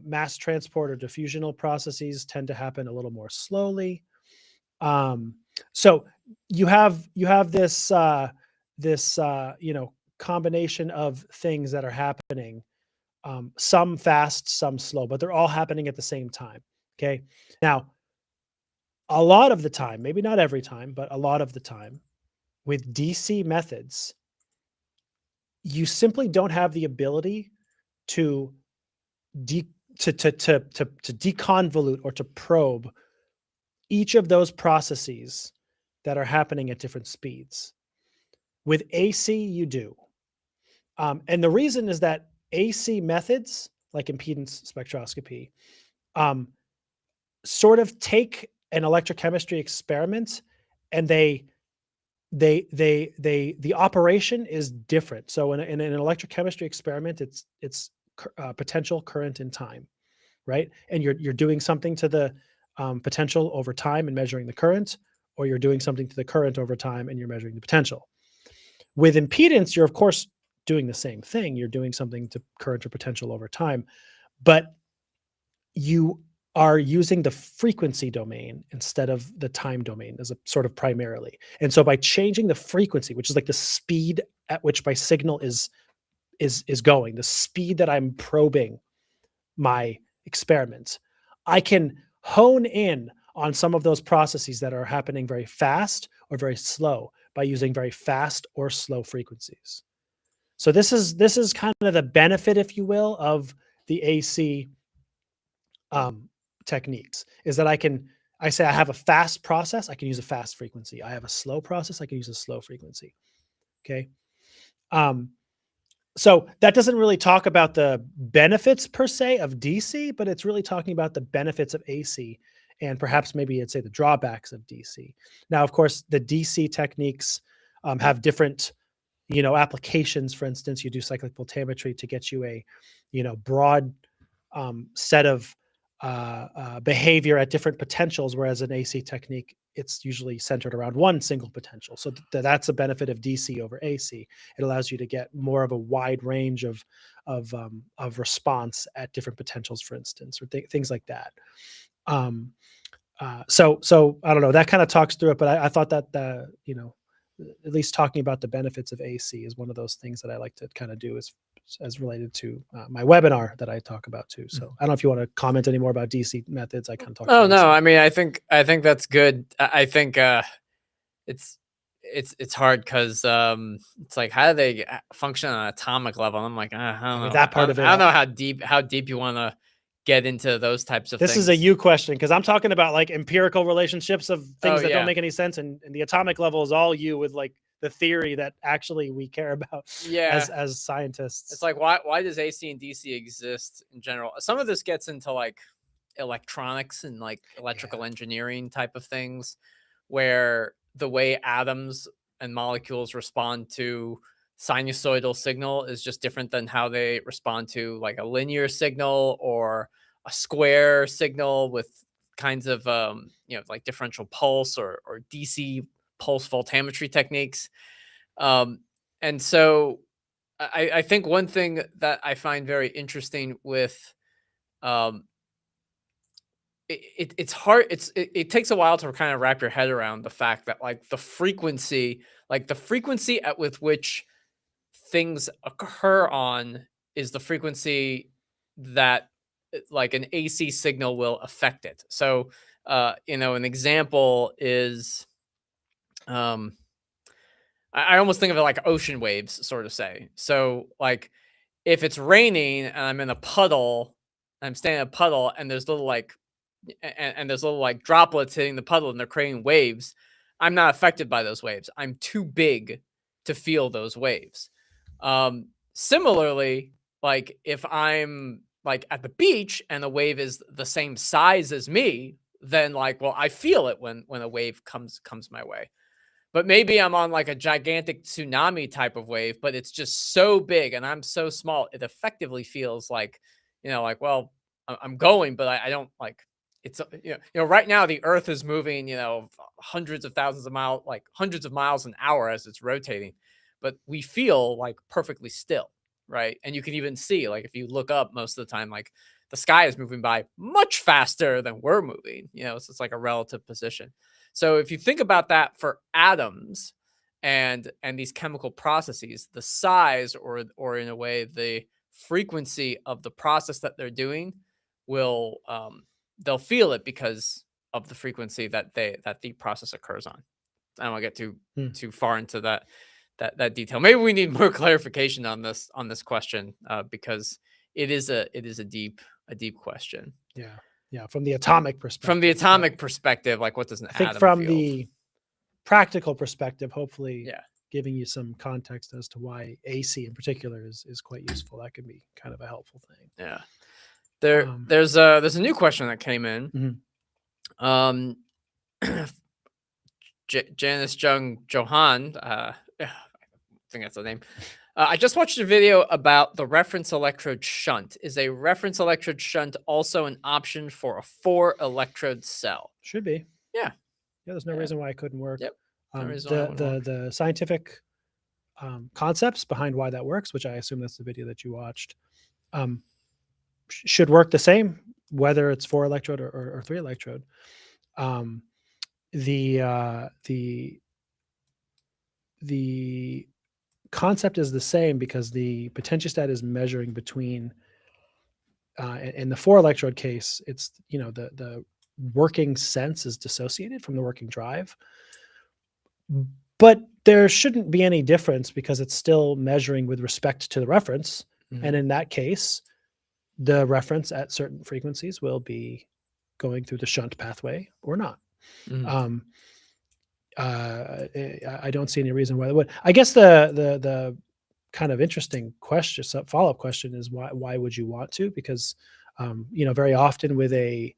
Mass transport or diffusional processes tend to happen a little more slowly. So you have this combination of things that are happening, some fast, some slow, but they're all happening at the same time. Okay. Now, a lot of the time, maybe not every time, but a lot of the time, with DC methods, you simply don't have the ability to deconvolute or to probe each of those processes that are happening at different speeds. With AC, you do. And the reason is that AC methods, like impedance spectroscopy, sort of take an electrochemistry experiment, and the operation is different. So in an electrochemistry experiment, it's potential, current, and time, right? And you're doing something to the potential over time and measuring the current, or you're doing something to the current over time and you're measuring the potential. With impedance, you're of course doing the same thing. You're doing something to current or potential over time, but you are using the frequency domain instead of the time domain as a sort of primarily. And so by changing the frequency, which is like the speed at which my signal is going, the speed that I'm probing my experiments, I can hone in on some of those processes that are happening very fast or very slow by using very fast or slow frequencies. So this is kind of the benefit, if you will, of the AC techniques, is that I say I have a fast process, I can use a fast frequency. I have a slow process, I can use a slow frequency. Okay. So that doesn't really talk about the benefits per se of DC, but it's really talking about the benefits of AC, and perhaps maybe I'd say the drawbacks of DC. Now, of course, the DC techniques have different, applications. For instance, you do cyclic voltammetry to get you a, broad set of behavior at different potentials, whereas an AC technique it's usually centered around one single potential. So that's a benefit of DC over AC. It allows you to get more of a wide range of response at different potentials, for instance, or things like that. So I don't know. That kind of talks through it, but I thought that at least talking about the benefits of AC is one of those things that I like to kind of do as related to my webinar that I talk about too. So I don't know if you want to comment any more about DC methods. I kind of talked. Oh about no, AC. I mean, I think that's good. I think it's hard because it's like, how do they function on an atomic level? I'm like, I don't know. That part of it. I don't know how deep you want to get into those types of this things. Is a you question, because I'm talking about like empirical relationships of things that yeah. don't make any sense, and the atomic level is all you with like the theory that actually we care about as scientists. It's like, why does AC and DC exist in general? Some of this gets into like electronics and like electrical engineering type of things, where the way atoms and molecules respond to sinusoidal signal is just different than how they respond to like a linear signal or a square signal with kinds of like differential pulse or DC pulse voltammetry techniques. And so I think one thing that I find very interesting with it's hard. It takes a while to kind of wrap your head around the fact that like the frequency with which things occur on is the frequency that like an AC signal will affect it. So, an example is, I almost think of it like ocean waves, sort of say. So, like, if it's raining and I'm in a puddle, I'm standing in a puddle, and there's little like, and there's little like droplets hitting the puddle, and they're creating waves. I'm not affected by those waves. I'm too big to feel those waves. Similarly, like if I'm like at the beach and the wave is the same size as me, then like, well, I feel it when a wave comes my way. But maybe I'm on like a gigantic tsunami type of wave, but it's just so big and I'm so small, it effectively feels like, like, well, I'm going, but I don't like, it's, right now the earth is moving, hundreds of thousands of miles, like hundreds of miles an hour as it's rotating, but we feel like perfectly still, right? And you can even see, like, if you look up most of the time, like the sky is moving by much faster than we're moving, so it's like a relative position. So if you think about that for atoms and these chemical processes, the size or in a way the frequency of the process that they're doing will they'll feel it because of the frequency that the process occurs on. I don't want to get too far into that detail. Maybe we need more clarification on this question because it is a deep question. Yeah, from the atomic perspective. From the atomic perspective, like what does an atom feel? From the practical perspective, hopefully Yeah. giving you some context as to why AC in particular is quite useful. That could be kind of a helpful thing. Yeah. There's a new question that came in. Janice Jung Johan, I think that's the name. I just watched a video about the reference electrode shunt. Is a reference electrode shunt also an option for a 4-electrode cell? Should be. Yeah. There's no reason why it couldn't work. Yep. No reason why it wouldn't work. The scientific concepts behind why that works, which I assume that's the video that you watched, should work the same, whether it's 4-electrode or 3-electrode. The concept is the same because the potentiostat is measuring between, in the 4-electrode case, it's, the working sense is dissociated from the working drive. But there shouldn't be any difference because it's still measuring with respect to the reference. Mm-hmm. And in that case, the reference at certain frequencies will be going through the shunt pathway or not. Mm-hmm. I don't see any reason why they would. I guess the kind of interesting question, follow-up question is why would you want to? Because very often with a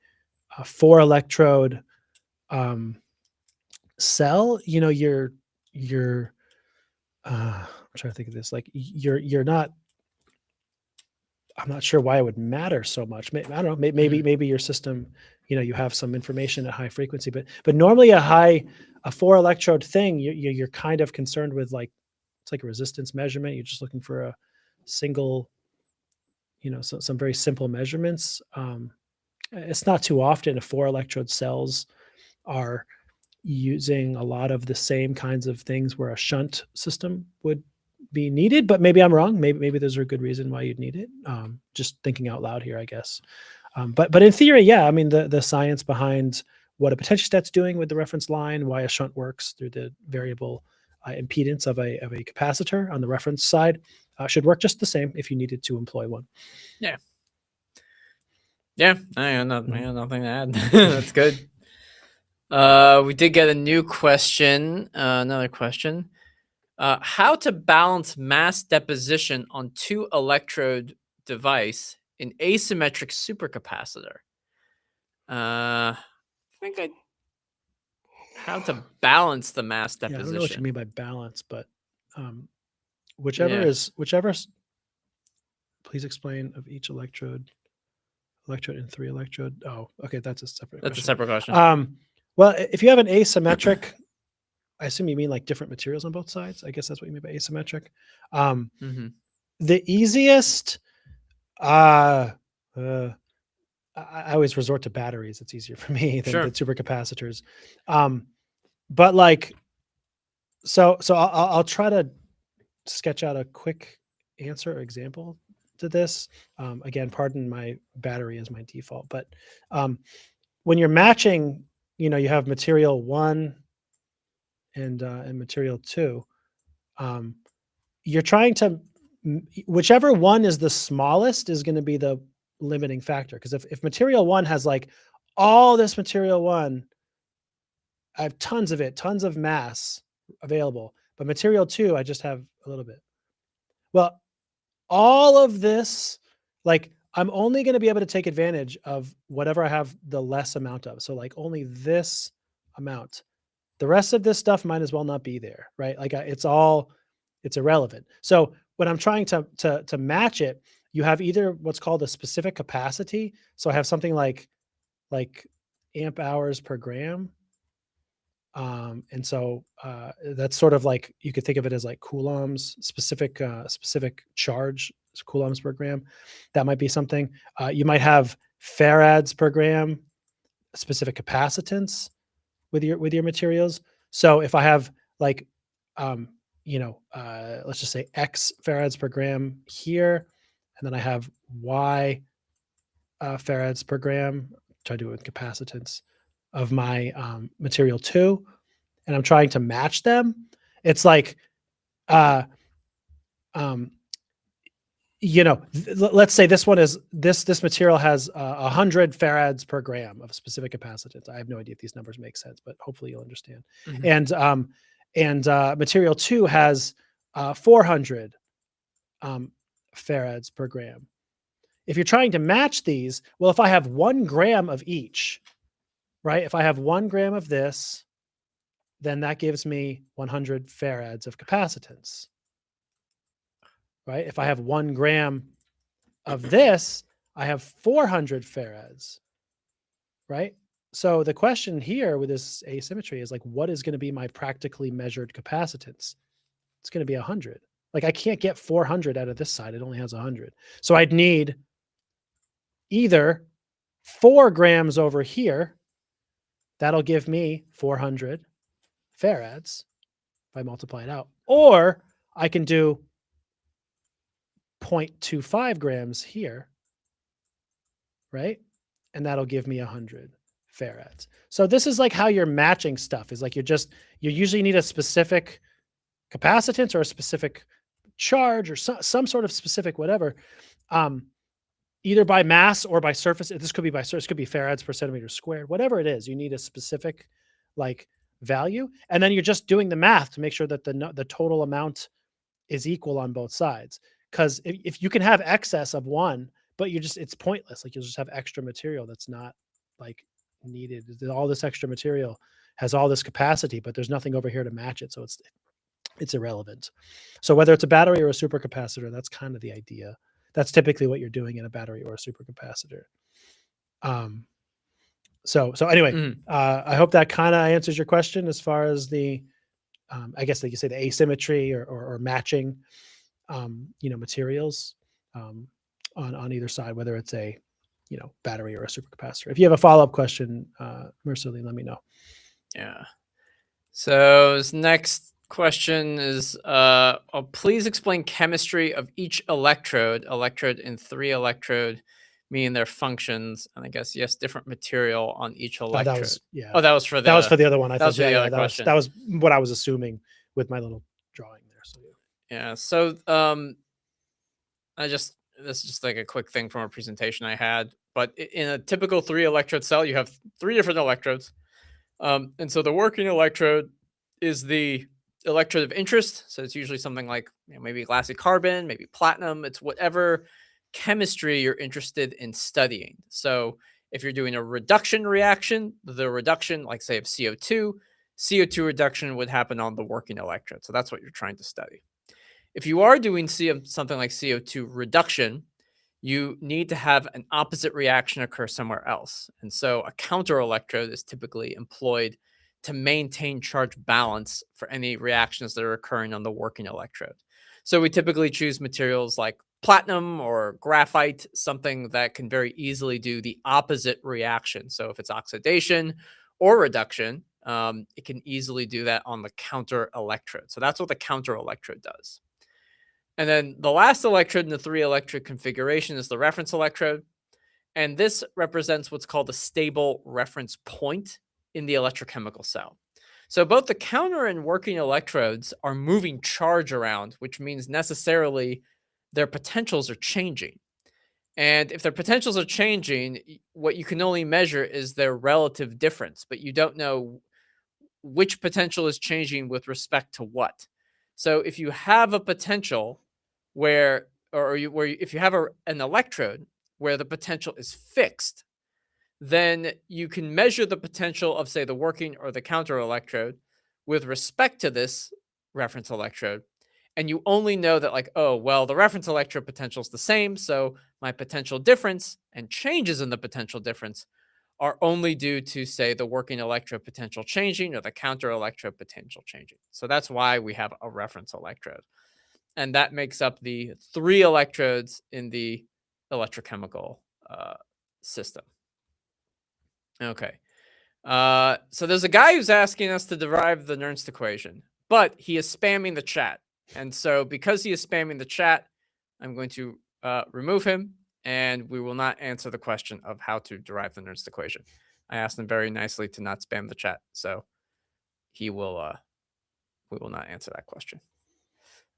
4-electrode cell, you're I'm trying to think of this, like you're not I'm not sure why it would matter so much. I don't know. Maybe your system, you have some information at high frequency, but normally a 4 electrode thing, you're kind of concerned with it's like a resistance measurement. You're just looking for a single, some very simple measurements. It's not too often 4 electrode cells are using a lot of the same kinds of things where a shunt system would be needed, but maybe I'm wrong. Maybe there's a good reason why you'd need it. Just thinking out loud here, I guess. But in theory, yeah, I mean, the science behind what a potentiostat's doing with the reference line, why a shunt works through the variable impedance of a capacitor on the reference side should work just the same if you needed to employ one. Yeah. Yeah, I have nothing to add. That's good. We did get a new question, another question. How to balance mass deposition on 2 electrode device in asymmetric supercapacitor? How to balance the mass Yeah, I deposition. don't know what you mean by balance, but whichever. Please explain of each electrode and 3 electrode. Oh, okay, that's a separate. That's question. a separate question. Well, if you have an asymmetric, I assume you mean like different materials on both sides. I guess that's what you mean by asymmetric. The easiest, I always resort to batteries. It's easier for me than supercapacitors. But so I'll try to sketch out a quick answer or example to this. Again, pardon my battery as my default, but when you're matching, you have material 1 and material 2. You're trying to, whichever one is the smallest is going to be the limiting factor. Because if material 1 has all this material 1, I have tons of it, tons of mass available, but material 2, I just have a little bit. Well, all of this, I'm only going to be able to take advantage of whatever I have the less amount of. So only this amount. The rest of this stuff might as well not be there, right? It's irrelevant. So when I'm trying to match it, you have either what's called a specific capacity. So I have something like amp hours per gram. And so that's sort of you could think of it as coulombs, specific charge, coulombs per gram. That might be something. You might have farads per gram, specific capacitance with your materials. So if I have let's just say X farads per gram here, and then I have Y farads per gram, try to do it with capacitance of my material 2, and I'm trying to match them. It's let's say this one is this material has 100 farads per gram of specific capacitance. I have no idea if these numbers make sense, but hopefully you'll understand. And material 2 has 400 farads per gram. If you're trying to match these, well, if I have 1 gram of each, right? If I have 1 gram of this, then that gives me 100 farads of capacitance. Right? If I have 1 gram of this, I have 400 farads, right? So the question here with this asymmetry is what is going to be my practically measured capacitance? It's going to be 100. I can't get 400 out of this side. It only has 100. So I'd need either 4 grams over here. That'll give me 400 farads if I multiply it out. Or I can do 0.25 grams here, right? And that'll give me 100 farads. So this is how you're matching stuff is you usually need a specific capacitance or a specific charge or some sort of specific whatever, either by mass or by surface. This could be by surface, could be farads per centimeter squared, whatever it is. You need a specific value, and then you're just doing the math to make sure that the total amount is equal on both sides. Because if you can have excess of 1, but it's pointless. You'll just have extra material that's not needed. All this extra material has all this capacity, but there's nothing over here to match it. So it's irrelevant. So whether it's a battery or a supercapacitor, that's kind of the idea. That's typically what you're doing in a battery or a supercapacitor. So anyway, I hope that kind of answers your question as far as the, I guess like you say, the asymmetry or matching, materials on either side, whether it's a, battery or a supercapacitor. If you have a follow-up question, Mercilli, let me know. Yeah. So this next question is, please explain chemistry of each electrode and 3 electrode, meaning their functions, and I guess, yes, different material on each electrode. That was, yeah. Oh, that was for the, that was for the other one. I that was thought, for the yeah, other that question. that was what I was assuming with my little drawing there. So Yeah. So, this is just like a quick thing from a presentation I had, but in a typical 3 electrode cell, you have 3 different electrodes. And so the working electrode is the electrode of interest. So it's usually something like maybe glassy carbon, maybe platinum. It's whatever chemistry you're interested in studying. So if you're doing a reduction reaction, the reduction, like say of CO2 reduction would happen on the working electrode. So that's what you're trying to study. If you are doing something like CO2 reduction, you need to have an opposite reaction occur somewhere else. And so a counter electrode is typically employed to maintain charge balance for any reactions that are occurring on the working electrode. So we typically choose materials like platinum or graphite, something that can very easily do the opposite reaction. So if it's oxidation or reduction, it can easily do that on the counter electrode. So that's what the counter electrode does. And then the last electrode in the 3 electrode configuration is the reference electrode. And this represents what's called a stable reference point in the electrochemical cell. So both the counter and working electrodes are moving charge around, which means necessarily their potentials are changing. And if their potentials are changing, what you can only measure is their relative difference, but you don't know which potential is changing with respect to what. So if you have a potential if you have an electrode where the potential is fixed, then you can measure the potential of, say, the working or the counter electrode with respect to this reference electrode. And you only know that, like, oh, well, the reference electrode potential is the same, so my potential difference and changes in the potential difference are only due to, say, the working electrode potential changing or the counter electrode potential changing. So that's why we have a reference electrode. And that makes up the 3 electrodes in the electrochemical system. Okay. So there's a guy who's asking us to derive the Nernst equation, but he is spamming the chat. And so because he is spamming the chat, I'm going to remove him, and we will not answer the question of how to derive the Nernst equation. I asked him very nicely to not spam the chat, so we will not answer that question.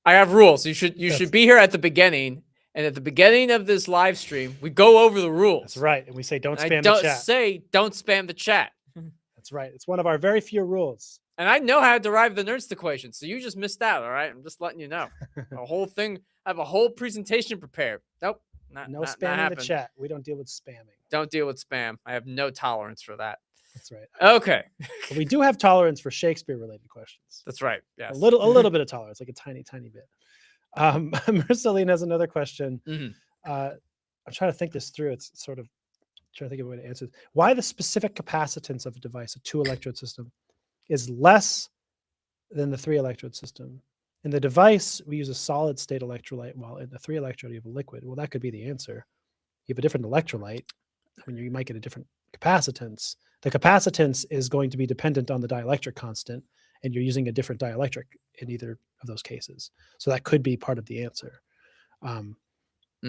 I have rules. You should be here at the beginning, and at the beginning of this live stream, we go over the rules. that's right, and we say don't spam the the chat. Say don't spam the chat. That's right. It's one of our very few rules. And I know how to derive the Nernst equation, so you just missed out. All right, I'm just letting you know. A whole thing. I have a whole presentation prepared. Nope, No spamming the chat. We don't deal with spamming. Don't deal with spam. I have no tolerance for that. That's right. Okay. But we do have tolerance for Shakespeare-related questions. That's right. Yes. A little bit of tolerance, like a tiny bit. Marceline has another question. I'm trying to think this through. It's sort of trying to think of a way to answer this. Why the specific capacitance of a device, a 2 electrode system, is less than the 3 electrode system? In the device, we use a solid state electrolyte, while in the 3 electrode, you have a liquid. Well, that could be the answer. You have a different electrolyte. I mean, you might get a different capacitance. The capacitance is going to be dependent on the dielectric constant, and you're using a different dielectric in either of those cases. So that could be part of the answer. I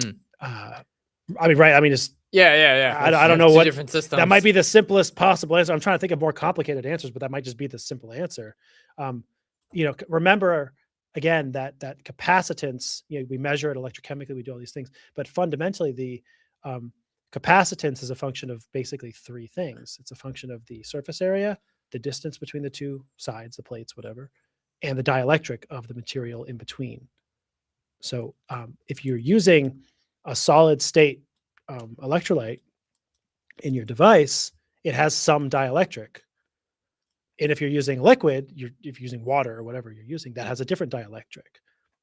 mean, right. I mean, it's, yeah. I don't know what different systems. That might be the simplest possible answer. I'm trying to think of more complicated answers, but that might just be the simple answer. Remember again that capacitance, we measure it electrochemically, we do all these things, but fundamentally the capacitance is a function of basically 3 things. It's a function of the surface area, the distance between the 2 sides, the plates, whatever, and the dielectric of the material in between. So if you're using a solid state electrolyte in your device, it has some dielectric. And if you're using liquid, if you're using water or whatever you're using, that has a different dielectric.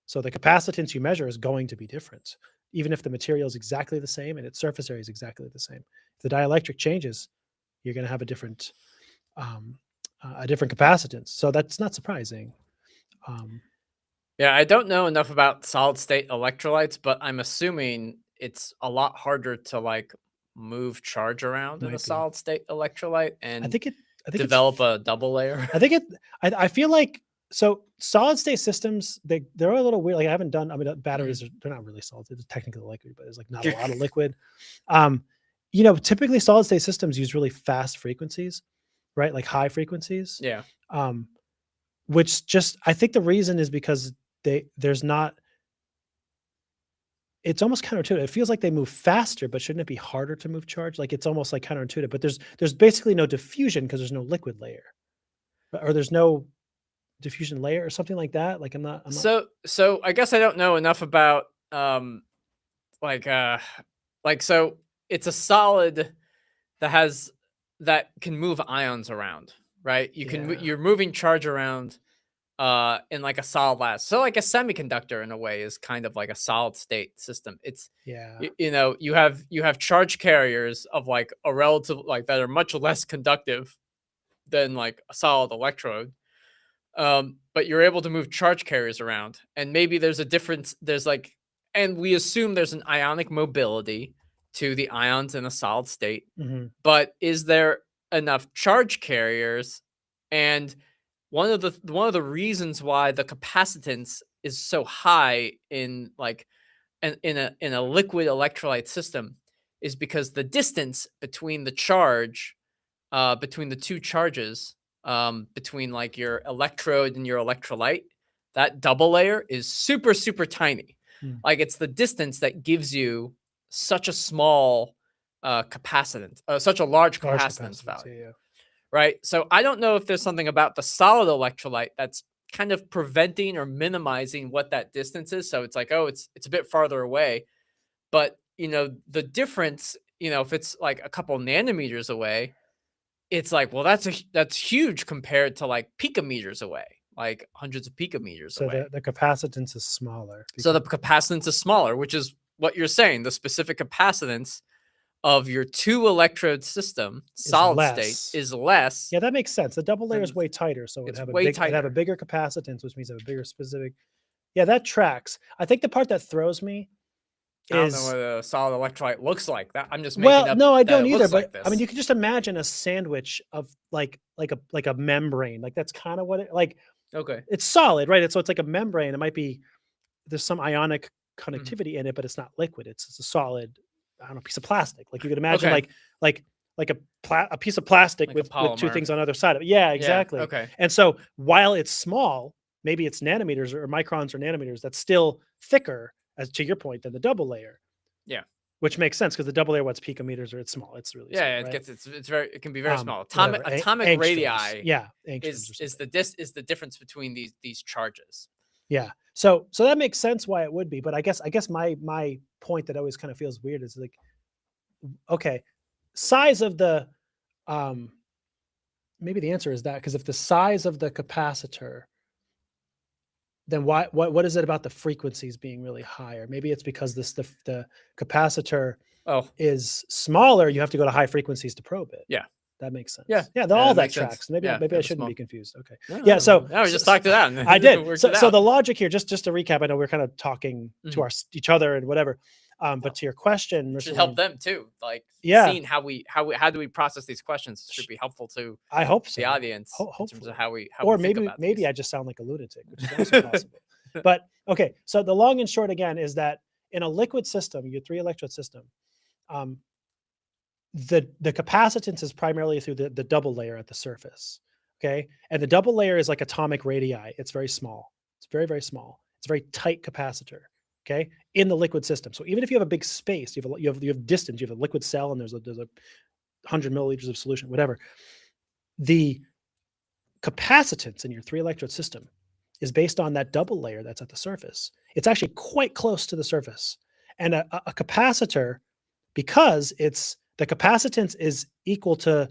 So the capacitance you measure is going to be different. even if the material is exactly the same and its surface area is exactly the same. If the dielectric changes, you're going to have a different capacitance. So that's not surprising. Yeah, I don't know enough about solid state electrolytes, but I'm assuming it's a lot harder to like move charge around in a Might be. solid state electrolyte and I think develop a double layer. I feel like, so solid state systems, they're a little weird. Like I haven't done, I mean, batteries they're not really solid. It's technically liquid, but there's like not a lot of liquid. Typically solid state systems use really fast frequencies, right? Like high frequencies. Yeah. Which just, I think the reason is because it's almost counterintuitive. It feels like they move faster, but shouldn't it be harder to move charge? Like it's almost like counterintuitive, but there's basically no diffusion because there's no liquid layer, or there's no diffusion layer or something like that. Like I'm not. So I guess I don't know enough about so it's a solid that can move ions around, right? You're moving charge around in like a solid last. So like a semiconductor in a way is kind of like a solid state system. It's you have charge carriers of like a relative like that are much less conductive than like a solid electrode. But you're able to move charge carriers around, and maybe there's a difference. And we assume there's an ionic mobility to the ions in a solid state. But is there enough charge carriers? And one of the reasons why the capacitance is so high in a liquid electrolyte system is because the distance between the charge, between the two charges, between like your electrode and your electrolyte, that double layer is super, super tiny. Like it's the distance that gives you such a small capacitance, such a large capacitance value. Right. So I don't know if there's something about the solid electrolyte that's kind of preventing or minimizing what that distance is. So it's like, oh, it's a bit farther away. But, the difference, if it's like a couple nanometers away, it's like, well, that's huge compared to like picometers away, like hundreds of picometers away. So the capacitance is smaller. So the capacitance is smaller, which is what you're saying. The specific capacitance of your two electrode system, solid state, is less. Yeah, that makes sense. The double layer is way tighter, so it'd have a bigger capacitance, which means a bigger specific. Yeah, that tracks. I think the part that throws me I don't know what a solid electrolyte looks like. That I'm just making up. No, I don't either. But like I mean, you can just imagine a sandwich of like a membrane. Like that's kind of what it like. Okay, it's solid, right? So it's like a membrane. It might be there's some ionic connectivity in it, but it's not liquid. It's a solid, I don't know, piece of plastic. Like you could imagine like a piece of plastic like with two things on either side of it. Yeah, exactly. Okay. And so while it's small, maybe it's nanometers or microns or nanometers, that's still thicker, as to your point, than the double layer. Yeah. Which makes sense because the double layer, what's picometers or it's small. It's really small, right? It can be very small. Atomic radii is the difference between these charges. Yeah. So that makes sense why it would be, but I guess my point that always kind of feels weird is like, okay, size of the maybe the answer is that, because if the size of the capacitor, then what is it about the frequencies being really higher? Maybe it's because the capacitor is smaller. You have to go to high frequencies to probe it. Yeah. That makes sense. Yeah. All that tracks. Maybe I shouldn't be confused. Okay. No, So we just talked it out. I did. So the logic here, just to recap, I know we're kind of talking to each other and whatever. But to your question, should help them too. Like seeing how do we process these questions should be helpful to I hope so. the audience Hopefully. in terms of how we maybe I just sound like a lunatic, which is also possible. But okay, so the long and short again is that in a liquid system, your 3 electrode system, the capacitance is primarily through the double layer at the surface. Okay, and the double layer is like atomic radii. It's very small. It's very, very small. It's a very tight capacitor. Okay, in the liquid system. So even if you have a big space, you have distance, you have a liquid cell, and there's a 100 milliliters of solution, whatever. The capacitance in your 3 electrode system is based on that double layer that's at the surface. It's actually quite close to the surface. And a capacitor, because the capacitance is equal to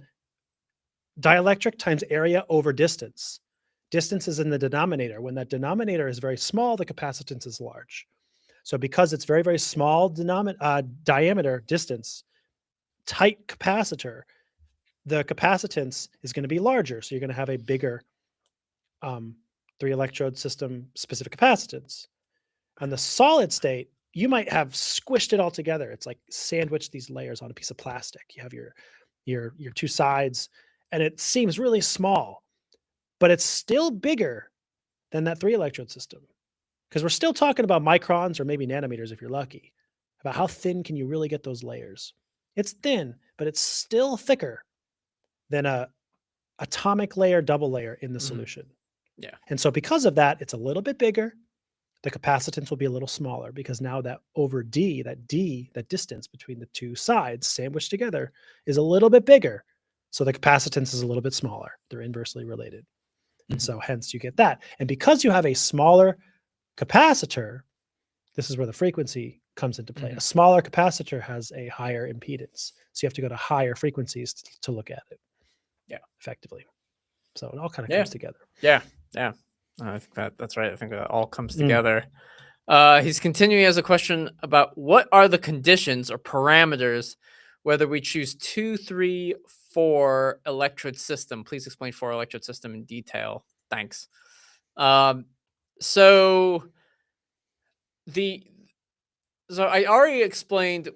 dielectric times area over distance. Distance is in the denominator. When that denominator is very small, the capacitance is large. So because it's very, very small diameter distance, tight capacitor, the capacitance is going to be larger. So you're going to have a bigger 3-electrode system specific capacitance. On the solid state, you might have squished it all together. It's like sandwiched these layers on a piece of plastic. You have your two sides, and it seems really small, but it's still bigger than that 3-electrode system, because we're still talking about microns or maybe nanometers if you're lucky, about how thin can you really get those layers. It's thin, but it's still thicker than a atomic layer, double layer in the solution. Yeah. And so because of that, it's a little bit bigger. The capacitance will be a little smaller because now that over D, that distance between the two sides sandwiched together is a little bit bigger. So the capacitance is a little bit smaller. They're inversely related. And so hence you get that. And because you have a smaller capacitor, this is where the frequency comes into play. A smaller capacitor has a higher impedance. So you have to go to higher frequencies to look at it. Yeah. Effectively. So it all kind of comes together. Yeah. I think that's right. I think that all comes together. He's continuing as a question about what are the conditions or parameters whether we choose 2, 3, 4 electrode system. Please explain 4 electrode system in detail. Thanks. So I already explained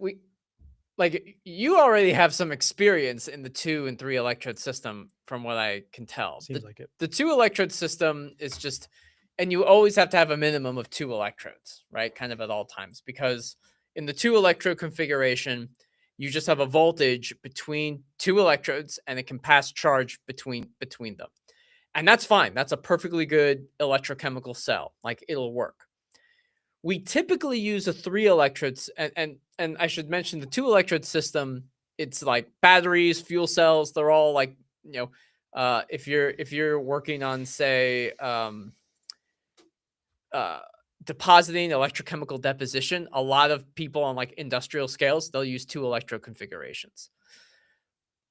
you already have some experience in the 2 and 3 electrode system from what I can tell. Seems like it. The 2 electrode system is just, and you always have to have a minimum of 2 electrodes, right? Kind of at all times, because in the 2 electrode configuration, you just have a voltage between 2 electrodes and it can pass charge between them. And that's fine. That's a perfectly good electrochemical cell. Like, it'll work. We typically use a 3 electrodes, and I should mention the 2 electrode system. It's like batteries, fuel cells. They're all like, if you're working on, say, depositing electrochemical deposition, a lot of people on like industrial scales, they'll use 2 electrode configurations.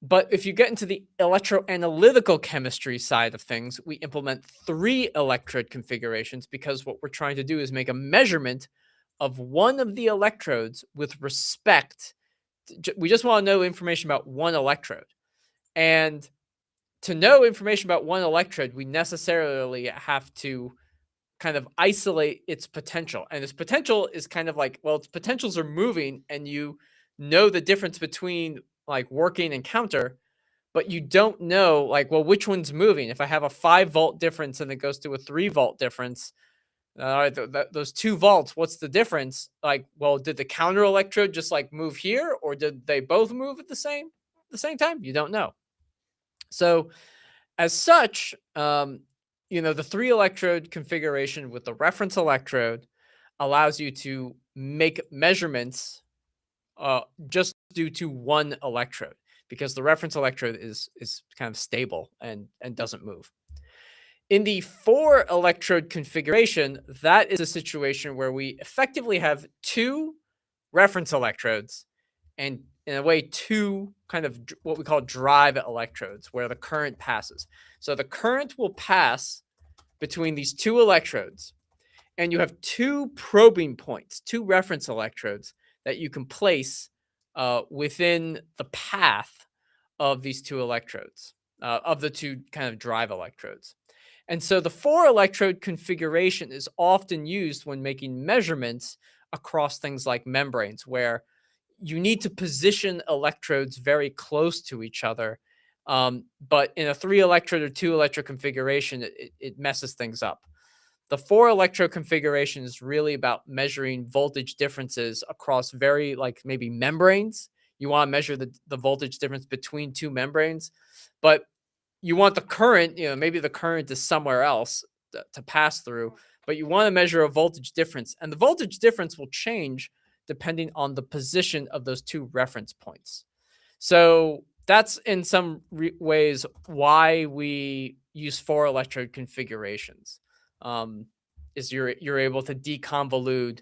But if you get into the electroanalytical chemistry side of things, we implement 3 electrode configurations because what we're trying to do is make a measurement of one of the electrodes with respect. We just want to know information about one electrode. And to know information about one electrode, we necessarily have to kind of isolate its potential. And its potential is kind of like, well, its potentials are moving, and you know the difference between like working and counter, but you don't know like, well, which one's moving. If I have a 5-volt difference and it goes to a 3-volt difference, those 2 volts, what's the difference? Like, well, did the counter electrode just like move here, or did they both move at the same time? You don't know. So as such, the 3 electrode configuration with the reference electrode allows you to make measurements just due to one electrode, because the reference electrode is kind of stable and doesn't move. In the 4 electrode configuration, that is a situation where we effectively have 2 reference electrodes and, in a way, 2 kind of what we call drive electrodes, where the current passes. So the current will pass between these 2 electrodes, and you have 2 probing points, 2 reference electrodes that you can place within the path of these 2 electrodes, of the 2 kind of drive electrodes. And so the 4 electrode configuration is often used when making measurements across things like membranes, where you need to position electrodes very close to each other. But in a 3 electrode or 2 electrode configuration, it messes things up. The 4 electrode configuration is really about measuring voltage differences across maybe membranes. You want to measure the voltage difference between 2 membranes, but you want the current, maybe the current is somewhere else to pass through, but you want to measure a voltage difference. And the voltage difference will change depending on the position of those 2 reference points. So that's in some ways why we use 4 electrode configurations. Is you're able to deconvolute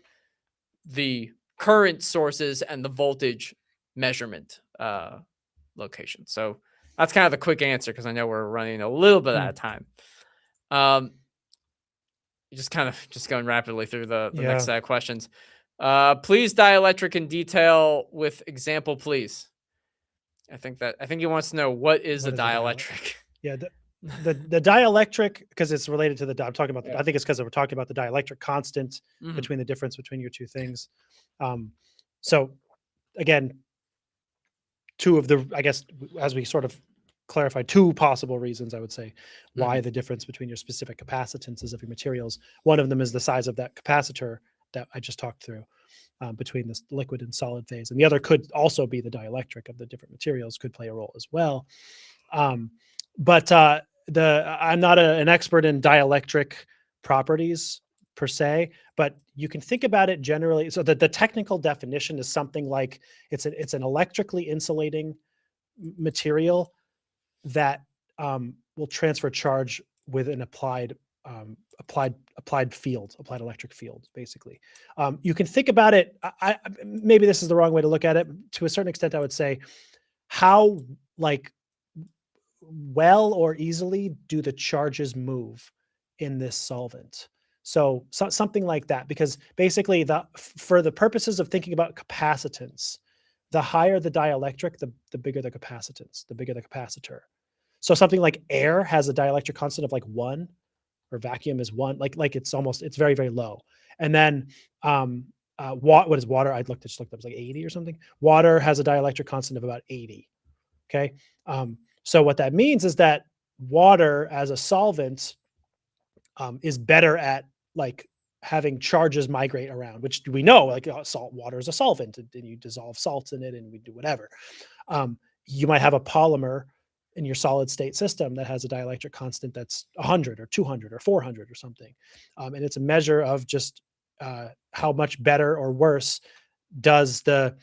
the current sources and the voltage measurement location. So that's kind of the quick answer, because I know we're running a little bit out of time. Just going rapidly through the next set of questions. Please dielectric in detail with example, please. I think he wants to know what is a dielectric. Yeah, the dielectric, because it's related to I'm talking about. I think it's because we're talking about the dielectric constant between the difference between your two things. So again, two of the, I guess, as we sort of clarify, two possible reasons I would say why the difference between your specific capacitances of your materials. One of them is the size of that capacitor that I just talked through. Between this liquid and solid phase, and the other could also be the dielectric of the different materials, could play a role as well. But I'm not an expert in dielectric properties per se, but you can think about it generally. So the technical definition is something like it's an electrically insulating material that will transfer charge with an applied electric field, basically. You can think about it. Maybe this is the wrong way to look at it. To a certain extent, I would say, how well or easily do the charges move in this solvent? So something like that, because basically for the purposes of thinking about capacitance, the higher the dielectric, the bigger the capacitance, the bigger the capacitor. So something like air has a dielectric constant of like 1, or vacuum is 1, like it's very, very low. And then what is water? Just looked up, it's like 80 or something. Water has a dielectric constant of about 80. Okay. So what that means is that water as a solvent is better at like having charges migrate around, which we know, like salt water is a solvent, and you dissolve salts in it and we do whatever. You might have a polymer in your solid state system that has a dielectric constant that's 100 or 200 or 400 or something. And it's a measure of just how much better or worse does the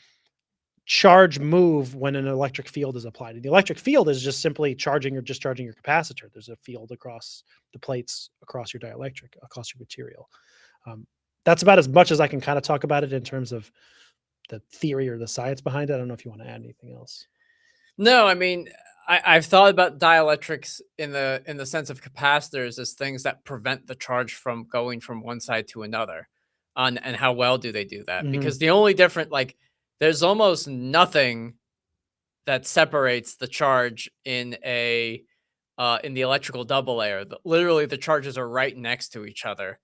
charge move when an electric field is applied. And the electric field is just simply charging or discharging your capacitor. There's a field across the plates, across your dielectric, across your material. That's about as much as I can kind of talk about it in terms of the theory or the science behind it. I don't know if you want to add anything else. No, I mean, I've thought about dielectrics in the sense of capacitors as things that prevent the charge from going from one side to another. And how well do they do that? Because the only different, like, there's almost nothing that separates the charge in the electrical double layer. Literally, the charges are right next to each other,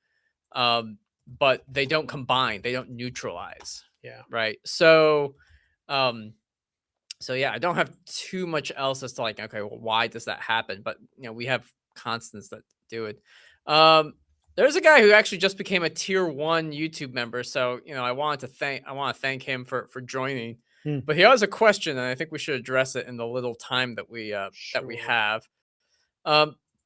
but they don't combine. They don't neutralize. Yeah. Right. So yeah, I don't have too much else as to like, okay, well, why does that happen? But we have constants that do it. There's a guy who actually just became a tier 1 YouTube member, so I want to thank him for joining. But he has a question, and I think we should address it in the little time that we have.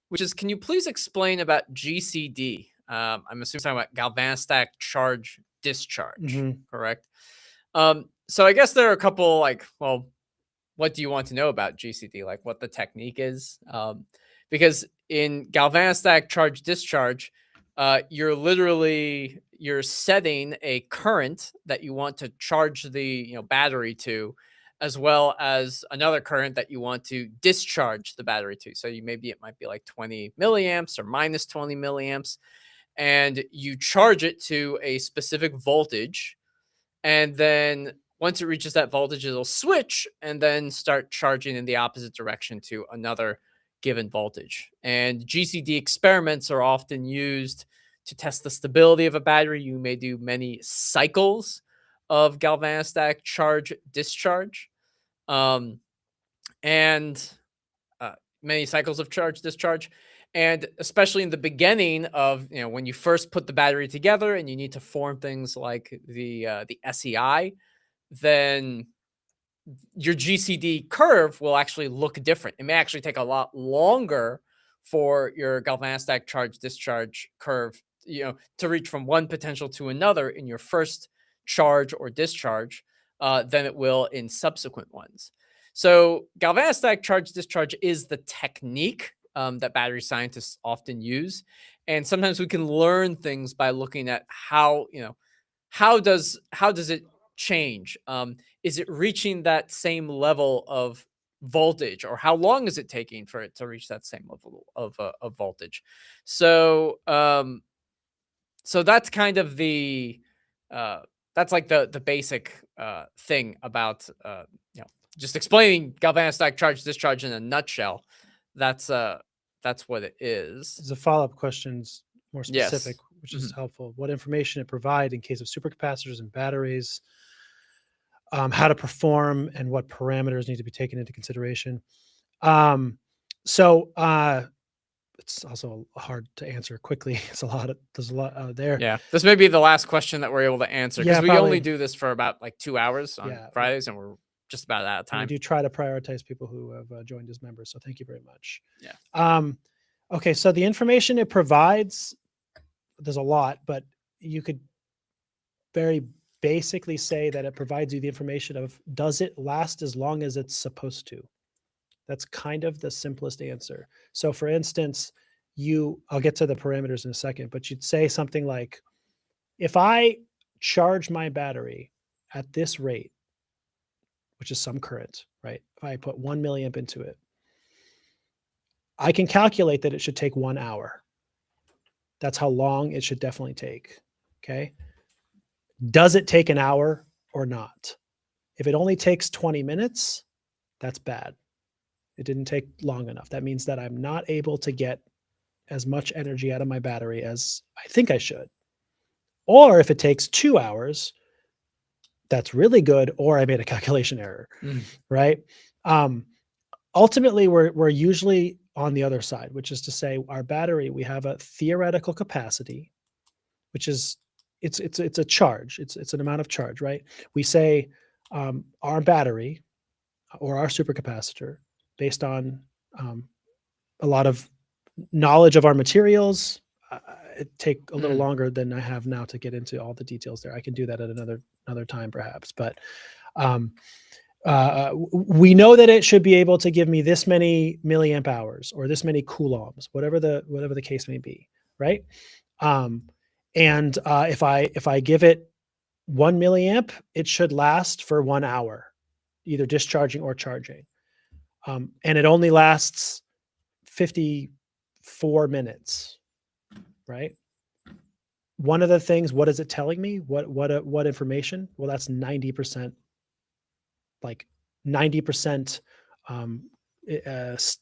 Which is, can you please explain about GCD? I'm assuming talking about galvanostat charge discharge, correct? So I guess there are a couple like, well, what do you want to know about GCD? Like what the technique is? Because in galvanostat charge discharge, you're setting a current that you want to charge the battery to, as well as another current that you want to discharge the battery to. So it might be like 20 milliamps or minus 20 milliamps, and you charge it to a specific voltage, and then once it reaches that voltage, it'll switch and then start charging in the opposite direction to another given voltage. And GCD experiments are often used to test the stability of a battery. You may do many cycles of galvanostat charge discharge, and many cycles of charge discharge. And especially in the beginning of, when you first put the battery together and you need to form things like the SEI, then your GCD curve will actually look different. It may actually take a lot longer for your galvanostat charge discharge curve, to reach from one potential to another in your first charge or discharge than it will in subsequent ones. So galvanostat charge discharge is the technique that battery scientists often use. And sometimes we can learn things by looking at how does it change? Is it reaching that same level of voltage, or how long is it taking for it to reach that same level of voltage? So so that's kind of the that's like the basic thing about just explaining galvanic static charge discharge in a nutshell. That's what it is. There's a follow-up questions more Yes. specific, which is helpful. What information it provide in case of supercapacitors and batteries, how to perform, and what parameters need to be taken into consideration. It's also hard to answer quickly. There's a lot there. Yeah, this may be the last question that we're able to answer because Yeah, we probably. only do this for about like 2 hours on Yeah. Fridays, and we're just about out of And time. we do try to prioritize people who have joined as members. So thank you very much. Yeah. Okay. So the information it provides, there's a lot, but you could very basically say that it provides you the information of, does it last as long as it's supposed to? That's kind of the simplest answer. So for instance, I'll get to the parameters in a second, but you'd say something like, if I charge my battery at this rate, which is some current, right? If I put 1 milliamp into it, I can calculate that it should take 1 hour. That's how long it should definitely take. Okay. Does it take an hour or not? If it only takes 20 minutes, that's bad. It didn't take long enough. That means that I'm not able to get as much energy out of my battery as I think I should. Or if it takes 2 hours, that's really good, or I made a calculation error, right? Ultimately, we're usually on the other side, which is to say our battery, we have a theoretical capacity, which is, it's a charge. It's an amount of charge, right? We say our battery or our supercapacitor, based on a lot of knowledge of our materials, it take a little longer than I have now to get into all the details there. I can do that at another time perhaps, but we know that it should be able to give me this many milliamp hours or this many coulombs, whatever the case may be, right? If I give it 1 milliamp, it should last for 1 hour, either discharging or charging. And it only lasts 54 minutes, right? One of the things, what is it telling me? What information? Well, that's 90%, like 90%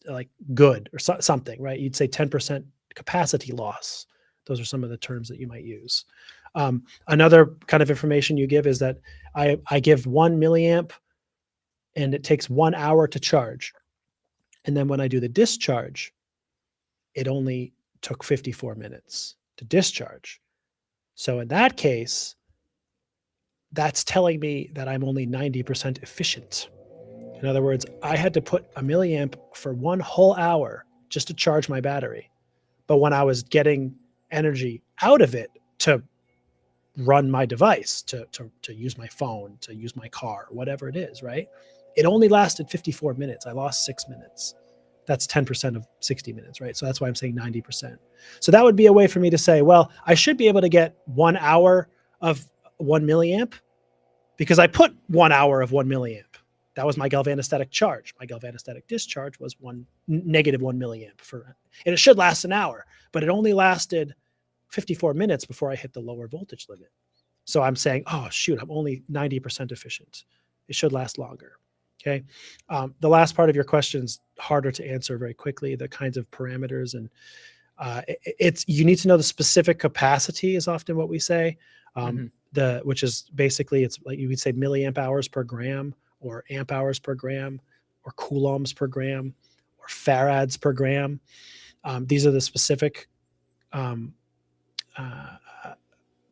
like good or something, right? You'd say 10% capacity loss. Those are some of the terms that you might use. Another kind of information you give is that I give 1 milliamp and it takes 1 hour to charge. And then when I do the discharge, it only took 54 minutes to discharge. So in that case, that's telling me that I'm only 90% efficient. In other words, I had to put a milliamp for 1 whole hour just to charge my battery. But when I was getting energy out of it to run my device, to use my phone, to use my car, whatever it is, right? It only lasted 54 minutes. I lost 6 minutes. That's 10% of 60 minutes, right? So that's why I'm saying 90%. So that would be a way for me to say, well, I should be able to get 1 hour of 1 milliamp because I put 1 hour of 1 milliamp. That was my galvanostatic charge. My galvanostatic discharge was negative 1 milliamp and it should last an hour, but it only lasted 54 minutes before I hit the lower voltage limit. So I'm saying, oh shoot, I'm only 90% efficient. It should last longer. Okay. The last part of your question is harder to answer very quickly, the kinds of parameters, and you need to know the specific capacity is often what we say, which is basically, it's like you would say milliamp hours per gram or amp hours per gram or coulombs per gram or farads per gram. These are the specific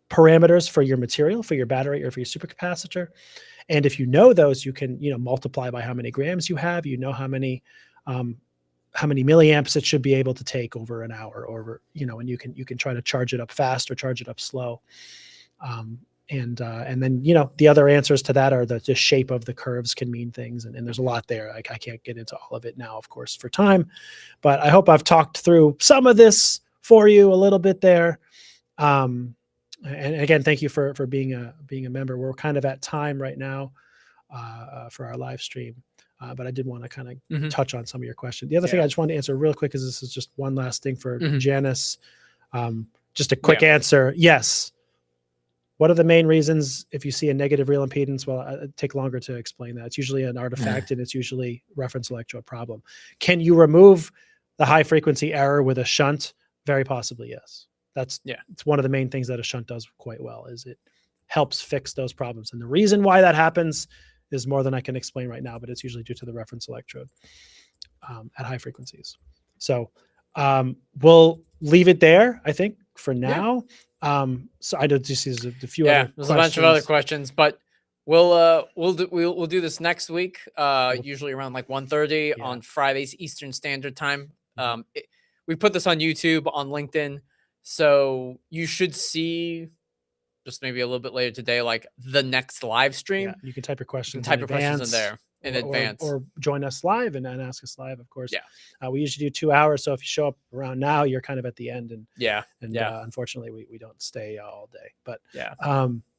parameters for your material, for your battery or for your supercapacitor. And if you know those, you can, multiply by how many grams you have, how many milliamps it should be able to take over an hour, or, and you can try to charge it up fast or charge it up slow. And then, the other answers to that are the shape of the curves can mean things. And there's a lot there. I can't get into all of it now, of course, for time, but I hope I've talked through some of this for you a little bit there. And again, thank you for being a member. We're kind of at time right now for our live stream, but I did want to kind of touch on some of your questions. The other thing I just wanted to answer real quick is this is just one last thing for Janice. Just a quick answer. Yes, what are the main reasons if you see a negative real impedance? Well, it'd take longer to explain that. It's usually an artifact and it's usually reference electrode problem. Can you remove the high frequency error with a shunt? Very possibly, yes. It's one of the main things that a shunt does quite well, is it helps fix those problems. And the reason why that happens is more than I can explain right now, but it's usually due to the reference electrode at high frequencies. So we'll leave it there, I think, for now. So I know this is a few other there's questions. a bunch of other questions, but we'll do this next week, usually around like 1:30 on Fridays Eastern Standard Time. We put this on YouTube, on LinkedIn, so you should see just maybe a little bit later today, like the next live stream. Yeah, you can type your questions. Type your questions in there in advance, or join us live and ask us live. Of course, we usually do 2 hours. So if you show up around now, you're kind of at the end. And unfortunately, we don't stay all day. But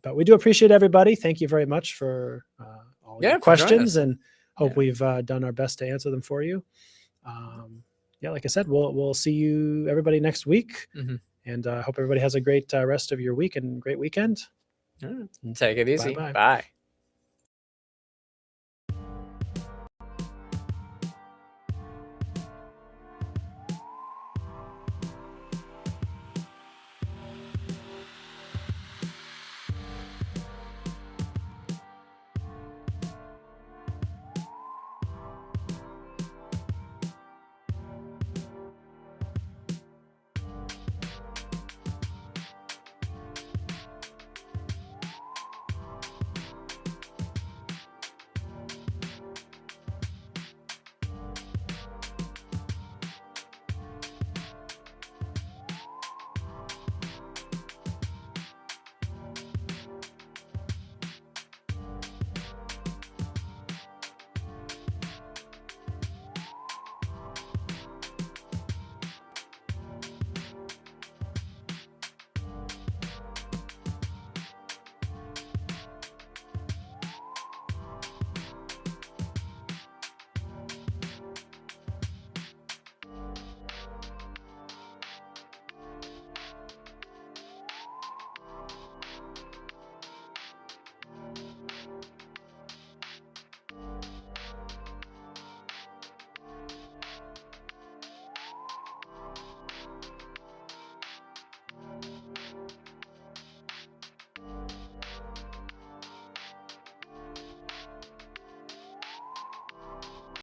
but we do appreciate everybody. Thank you very much for all your questions, and hope we've done our best to answer them for you. Like I said, we'll see you everybody next week. And I hope everybody has a great rest of your week and great weekend. Take it easy. Bye-bye. Bye.